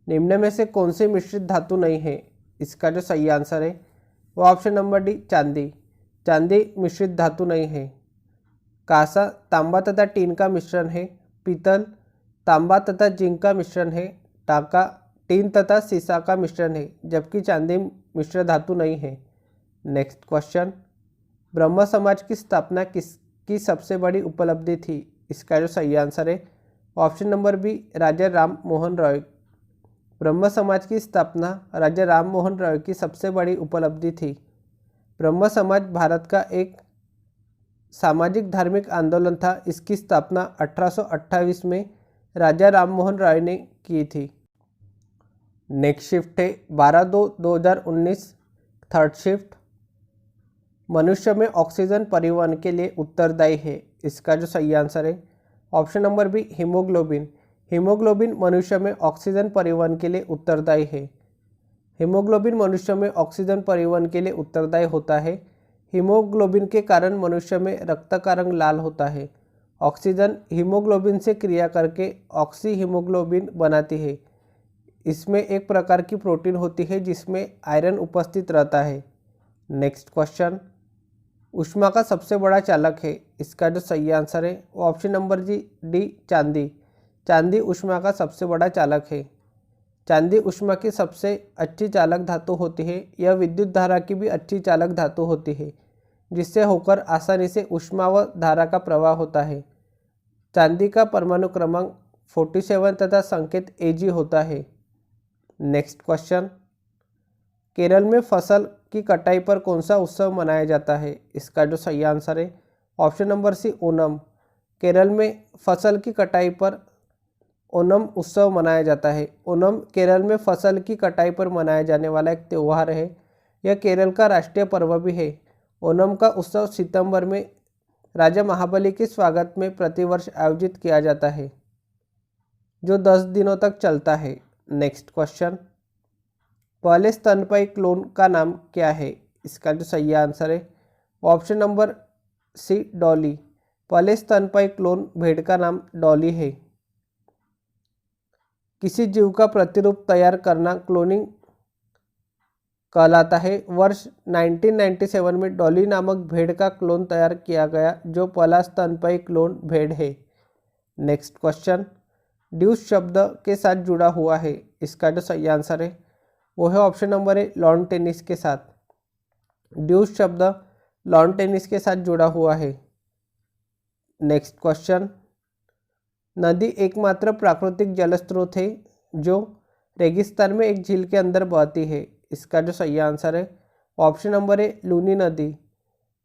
B: निम्न में से कौन सी मिश्रित धातु नहीं है? इसका जो सही आंसर है वो ऑप्शन नंबर डी चांदी। चांदी मिश्रित धातु नहीं है। कांसा तांबा तथा टीन का मिश्रण है। पीतल तांबा तथा जिंक का मिश्रण है। टाका टीन तथा सीसा का मिश्रण है, जबकि चांदी मिश्र धातु नहीं है। नेक्स्ट क्वेश्चन, ब्रह्म समाज की स्थापना किसकी सबसे बड़ी उपलब्धि थी? इसका जो सही आंसर है ऑप्शन नंबर बी राजा राम मोहन रॉय। ब्रह्म समाज की स्थापना राजा राम मोहन रॉय की सबसे बड़ी उपलब्धि थी। ब्रह्म समाज भारत का एक सामाजिक धार्मिक आंदोलन था। इसकी स्थापना 1828 में राजा राम मोहन रॉय ने की थी। नेक्स्ट शिफ्ट है 12/2/2019 थर्ड शिफ्ट। मनुष्य में ऑक्सीजन परिवहन के लिए उत्तरदायी है। इसका जो सही आंसर है option number B haemoglobin. Haemoglobin मनुष्य में ऑक्सीजन परिवहन के लिए उत्तरदायी है। हीमोग्लोबिन मनुष्य में ऑक्सीजन परिवहन के लिए उत्तरदायी होता है। हीमोग्लोबिन के कारण मनुष्य में रक्त का रंग लाल होता है। ऑक्सीजन हीमोग्लोबिन से क्रिया करके ऑक्सी हीमोग्लोबिन बनाती है। इसमें एक प्रकार की प्रोटीन होती है जिसमें आयरन उपस्थित रहता है। नेक्स्ट क्वेश्चन, ऊष्मा का सबसे बड़ा चालक है। इसका जो सही आंसर है वो ऑप्शन नंबर डी चांदी। चांदी ऊष्मा का सबसे बड़ा चालक है। चांदी ऊष्मा की सबसे अच्छी चालक धातु होती है। यह विद्युत धारा की भी अच्छी चालक धातु होती है, जिससे होकर आसानी से ऊष्मा व धारा का प्रवाह होता है। चांदी का परमाणु क्रमांक 47 तथा संकेत Ag होता है। नेक्स्ट क्वेश्चन, केरल में फसल की कटाई पर कौन सा उत्सव मनाया जाता है? इसका जो सही आंसर है option number C Onam. Kerala में फसल की कटाई पर ओणम उत्सव मनाया जाता है। ओणम केरल में फसल की कटाई पर मनाया जाने वाला एक त्यौहार है। यह केरल का राष्ट्रीय पर्व भी है। ओणम का उत्सव सितंबर में राजा महाबली के स्वागत में प्रतिवर्ष आयोजित किया जाता है, जो 10 दिनों तक चलता है। नेक्स्ट क्वेश्चन, पहले स्तनपायी क्लोन का नाम क्या है? इसका जो सही आंसर है ऑप्शन नंबर सी डॉली। पहले स्तनपायी क्लोन भेड़ का नाम डॉली है। किसी जीव का प्रतिरूप तैयार करना क्लोनिंग कहलाता है। वर्ष 1997 में डॉली नामक भेड़ का क्लोन तैयार किया गया, जो पहला स्तनपायी क्लोन भेड़ है। नेक्स्ट क्वेश्चन, ड्यूस शब्द के साथ जुड़ा हुआ है। इसका जो सही आंसर है वो है option number A lawn tennis के साथ। ड्यूस शब्द लॉन टेनिस के साथ जुड़ा हुआ है। नेक्स्ट क्वेश्चन, नदी एकमात्र प्राकृतिक जल स्रोत है जो रेगिस्तान में एक झील के अंदर बहती है। इसका जो सही आंसर है ऑप्शन नंबर ए लूनी नदी।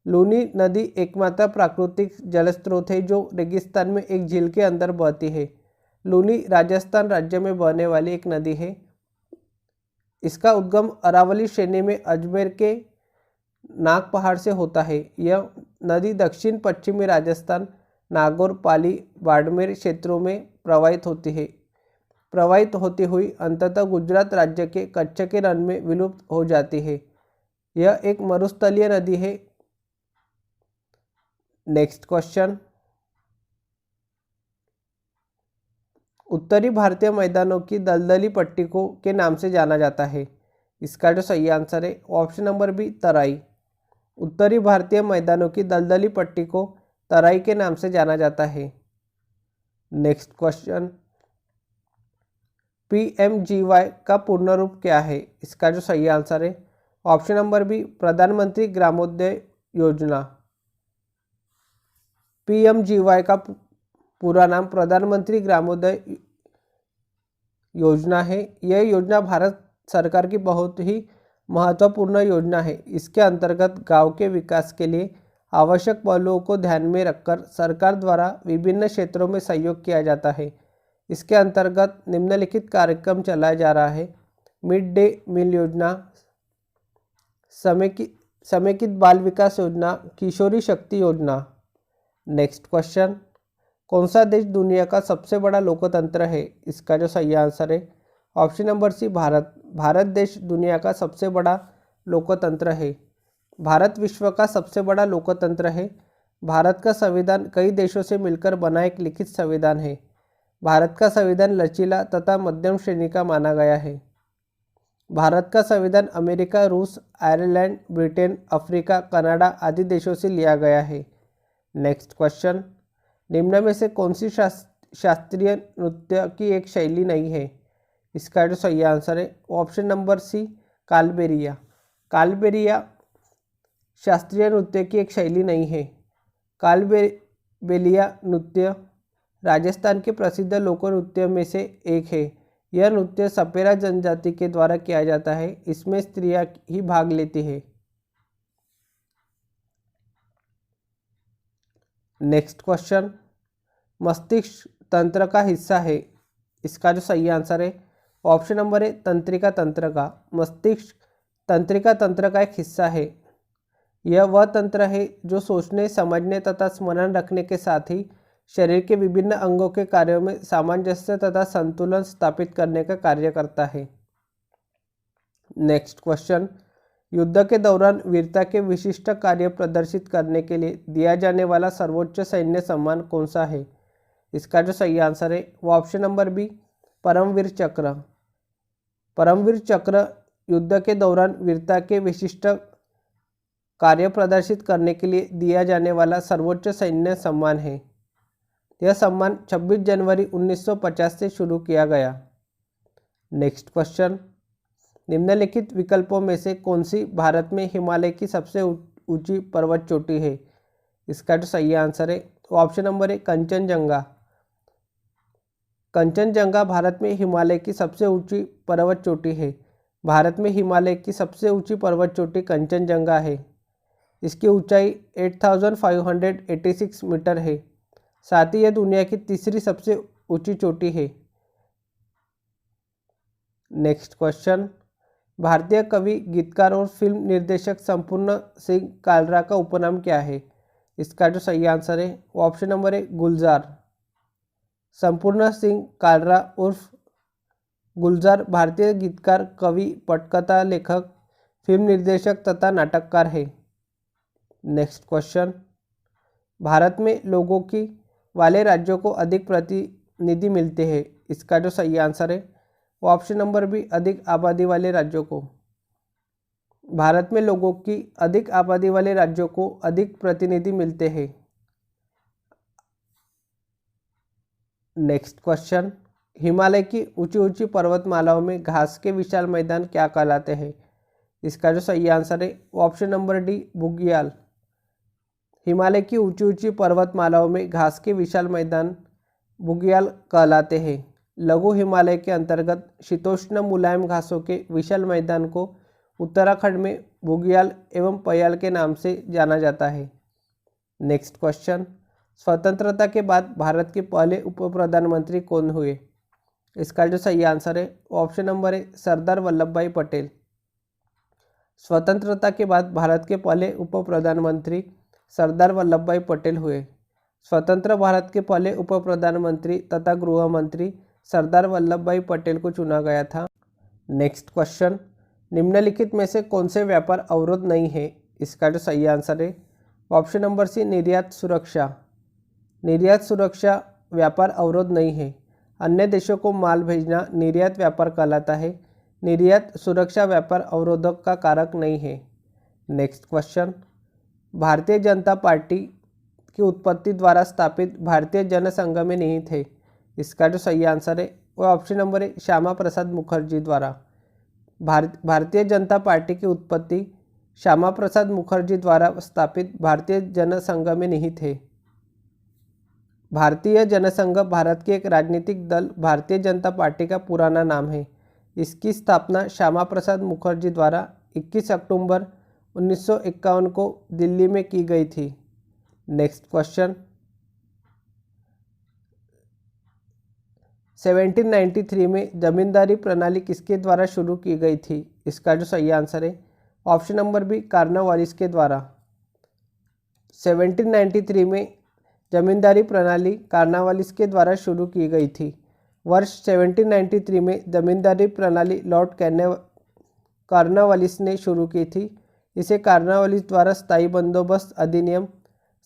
B: लूनी नदी एकमात्र प्राकृतिक जल स्रोत है जो रेगिस्तान में एक झील के अंदर बहती है। लूनी राजस्थान राज्य में बहने वाली एक नदी है। इसका उद्गम अरावली श्रेणी में अजमेर के नाग पहाड़ से होता है। यह नदी दक्षिण पश्चिमी राजस्थान, नागौर, पाली, बाड़मेर क्षेत्रों में प्रवाहित होती हुई अंततः गुजरात राज्य के कच्छ के रण में विलुप्त हो जाती है। यह एक मरुस्थलीय नदी है। नेक्स्ट क्वेश्चन, उत्तरी भारतीय मैदानों की दलदली पट्टी को के नाम से जाना जाता है। इसका जो सही आंसर है ऑप्शन नंबर बी तराई। उत्तरी भारतीय मैदानों की दलदली पट्टी को तराई के नाम से जाना जाता है। नेक्स्ट क्वेश्चन, PMGY का पूर्ण रूप क्या है? इसका जो सही आंसर है ऑप्शन नंबर बी प्रधानमंत्री ग्रामोदय योजना। PMGY का पूरा नाम प्रधानमंत्री ग्रामोदय योजना है। यह योजना भारत सरकार की बहुत ही महत्वपूर्ण योजना है। इसके अंतर्गत गांव के विकास के लिए आवश्यक पहलुओं को ध्यान में रखकर सरकार द्वारा विभिन्न क्षेत्रों में सहयोग किया जाता है। इसके अंतर्गत निम्नलिखित कार्यक्रम चलाया जा रहा है: मिड डे मील योजना, समेकित बाल विकास योजना, किशोरी शक्ति योजना। नेक्स्ट क्वेश्चन, कौन सा देश दुनिया का सबसे बड़ा लोकतंत्र है? इसका जो सही आंसर है option number C Bharat. Bharat देश दुनिया का सबसे बड़ा लोकतंत्र है। भारत विश्व का सबसे बड़ा लोकतंत्र है। भारत का संविधान कई देशों से मिलकर बना एक लिखित संविधान है। भारत का संविधान लचीला तथा मध्यम श्रेणी का माना गया है। भारत का संविधान अमेरिका, रूस, आयरलैंड, ब्रिटेन, अफ्रीका, कनाडा आदि देशों से लिया गया है। नेक्स्ट क्वेश्चन, निम्न में से कौन सी शास्त्रीय नृत्य की एक शैली नहीं है? इसका जो सही आंसर है option number C Kalbelia. Kalbelia शास्त्रीय नृत्य की एक शैली नहीं है। कालबेलिया नृत्य राजस्थान के प्रसिद्ध लोक नृत्य में से एक है। यह नृत्य सपेरा जनजाति के द्वारा किया जाता है। इसमें स्त्रियां ही भाग लेती है। नेक्स्ट क्वेश्चन, मस्तिष्क तंत्र का हिस्सा है। इसका जो सही आंसर है ऑप्शन नंबर ए तंत्रिका तंत्र का। मस्तिष्क तंत्रिका तंत्र का एक हिस्सा है। यह वह तंत्र है जो सोचने, समझने तथा स्मरण रखने के साथ ही शरीर के विभिन्न अंगों के कार्यों में सामंजस्य तथा संतुलन स्थापित करने का कार्य करता है। नेक्स्ट क्वेश्चन, युद्ध के दौरान वीरता के विशिष्ट कार्य प्रदर्शित करने के लिए दिया जाने वाला सर्वोच्च सैन्य सम्मान कौन सा है? इसका जो सही आंसर है वो ऑप्शन नंबर बी परमवीर चक्र। परमवीर चक्र युद्ध के दौरान वीरता के विशिष्ट कार्य प्रदर्शित करने के लिए दिया जाने वाला सर्वोच्च सैन्य सम्मान है। यह सम्मान 26 जनवरी 1950 से शुरू किया गया। नेक्स्ट क्वेश्चन, निम्नलिखित विकल्पों में से कौन सी भारत में हिमालय की सबसे ऊंची पर्वत चोटी है? इसका जो सही आंसर है option number A Kanchenjunga. Kanchenjunga Bharat में हिमालय की सबसे ऊंची पर्वत चोटी है। भारत में हिमालय की सबसे ऊंची पर्वत चोटी कंचनजंगा है। इसकी ऊंचाई 8586 मीटर है। साथ ही यह दुनिया की तीसरी सबसे ऊंची चोटी है। नेक्स्ट क्वेश्चन, भारतीय कवि, गीतकार और फिल्म निर्देशक संपूर्ण सिंह कालरा का उपनाम क्या है? इसका जो सही आंसर है ऑप्शन नंबर ए गुलजार। संपूर्ण सिंह कालरा उर्फ गुलजार भारतीय गीतकार, कवि, पटकथा लेखक, फिल्म निर्देशक तथा नाटककार है। नेक्स्ट क्वेश्चन, भारत में लोगों की वाले राज्यों को अधिक प्रतिनिधि मिलते हैं। इसका जो सही आंसर है वो ऑप्शन नंबर बी अधिक आबादी वाले राज्यों को। भारत में लोगों की अधिक आबादी वाले राज्यों को अधिक प्रतिनिधि मिलते हैं। नेक्स्ट क्वेश्चन, हिमालय की ऊंची ऊंची पर्वतमालाओं में घास के विशाल मैदान क्या कहलाते हैं? इसका जो सही आंसर है वो ऑप्शन नंबर डी बुग्याल। हिमालय की ऊंची ऊंची पर्वतमालाओं में घास के विशाल मैदान बुग्याल कहलाते हैं। लघु हिमालय के अंतर्गत शीतोष्ण मुलायम घासों के विशाल मैदान को उत्तराखंड में बुग्याल एवं पयाल के नाम से जाना जाता है। नेक्स्ट क्वेश्चन, स्वतंत्रता के बाद भारत के पहले उप प्रधानमंत्री कौन हुए? इसका जो सही आंसर है ऑप्शन नंबर है सरदार वल्लभ भाई पटेल। स्वतंत्रता के बाद भारत के पहले उप प्रधानमंत्री सरदार वल्लभ भाई पटेल हुए। स्वतंत्र भारत के पहले उप प्रधानमंत्री तथा गृह मंत्री सरदार वल्लभ भाई पटेल को चुना गया था। नेक्स्ट क्वेश्चन, निम्नलिखित में से कौन से व्यापार अवरोध नहीं है? इसका जो सही आंसर है ऑप्शन नंबर सी निर्यात सुरक्षा। निर्यात सुरक्षा व्यापार अवरोध नहीं है। अन्य देशों को माल भेजना निर्यात व्यापार कहलाता है। निर्यात सुरक्षा व्यापार अवरोधक का कारक नहीं है। Next question, Bharatiya Janata party की उत्पत्ति द्वारा स्थापित भारतीय जनसंघ में निहित है। इसका जो सही आंसर है वो ऑप्शन नंबर है श्यामा प्रसाद मुखर्जी द्वारा। भारतीय जनता पार्टी की उत्पत्ति श्यामा प्रसाद मुखर्जी द्वारा स्थापित भारतीय जनसंघ में निहित है। भारतीय जनसंघ भारत के एक राजनीतिक दल भारतीय जनता पार्टी का पुराना नाम है। इसकी स्थापना श्यामा प्रसाद मुखर्जी द्वारा 21 अक्टूबर 1951 को दिल्ली में की गई थी। नेक्स्ट क्वेश्चन, 1793 में जमींदारी प्रणाली किसके द्वारा शुरू की गई थी? इसका जो सही आंसर है ऑप्शन नंबर बी कार्नवालिस के द्वारा। 1793 में जमींदारी प्रणाली कार्नवालिस के द्वारा शुरू की गई थी। वर्ष 1793 में जमींदारी प्रणाली लॉर्ड कार्नवालिस ने शुरू की थी। इसे कार्नवालिस द्वारा स्थायी बंदोबस्त अधिनियम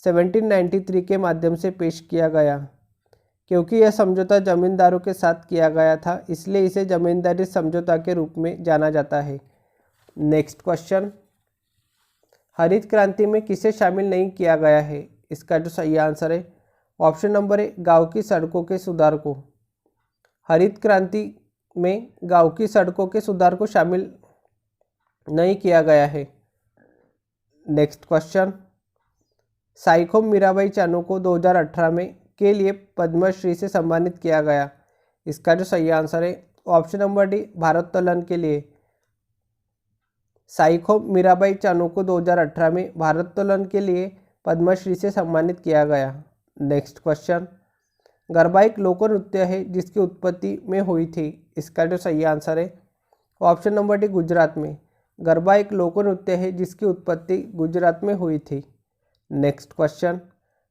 B: 1793 के माध्यम से पेश किया गया। क्योंकि यह समझौता जमींदारों के साथ किया गया था, इसलिए इसे जमींदारी समझौता के रूप में जाना जाता है। नेक्स्ट क्वेश्चन, हरित क्रांति में किसे शामिल नहीं किया गया है? इसका जो सही आंसर है ऑप्शन नंबर है गांव की सड़कों के सुधार को। हरित क्रांति में गांव की सड़कों के सुधार को शामिल नहीं किया गया है। नेक्स्ट क्वेश्चन, साइखोम मीराबाई चानू को 2018 में के लिए पद्मश्री से सम्मानित किया गया। इसका जो सही आंसर है ऑप्शन नंबर डी भारोत्तोलन के लिए। साइखोम मीराबाई चानू को 2018 में भारोत्तोलन के लिए पद्मश्री से सम्मानित किया गया। नेक्स्ट क्वेश्चन, गरबा एक लोक नृत्य है जिसकी उत्पत्ति में हुई थी। इसका जो सही आंसर है ऑप्शन नंबर डी गुजरात में। गरबा एक लोक नृत्य है जिसकी उत्पत्ति गुजरात में हुई थी। नेक्स्ट क्वेश्चन,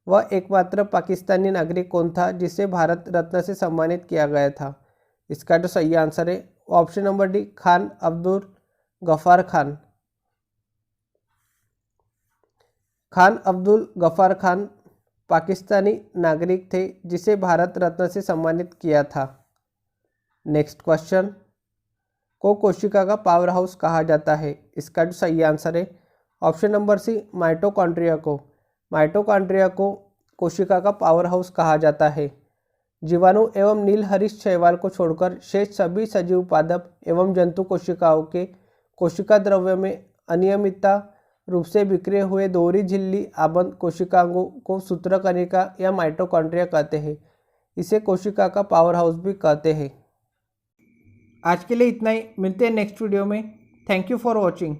B: वह एकमात्र पाकिस्तानी नागरिक कौन था जिसे भारत रत्न से सम्मानित किया गया था? इसका जो सही आंसर है option number D Khan Abdul Ghaffar Khan. Khan Abdul Ghaffar Khan Pakistani नागरिक थे जिसे भारत रत्न से सम्मानित किया था। नेक्स्ट क्वेश्चन, को कोशिका का पावर हाउस कहा जाता है? इसका जो सही आंसर है ऑप्शन नंबर सी माइटोकॉन्ड्रिया को। माइटोकॉन्ड्रिया को कोशिका का पावर हाउस कहा जाता है। जीवाणु एवं नीलहरित शैवाल को छोड़कर शेष सभी सजीव पादप एवं जंतु कोशिकाओं के कोशिका द्रव्य में अनियमितता रूप से बिखरे हुए दोहरी झिल्ली आबंद कोशिकाओं को सूत्रकणिका या माइटोकॉन्ड्रिया कहते हैं। इसे कोशिका का पावर हाउस भी कहते हैं।
A: आज के लिए इतना ही, मिलते हैं नेक्स्ट वीडियो में। Thank you for watching.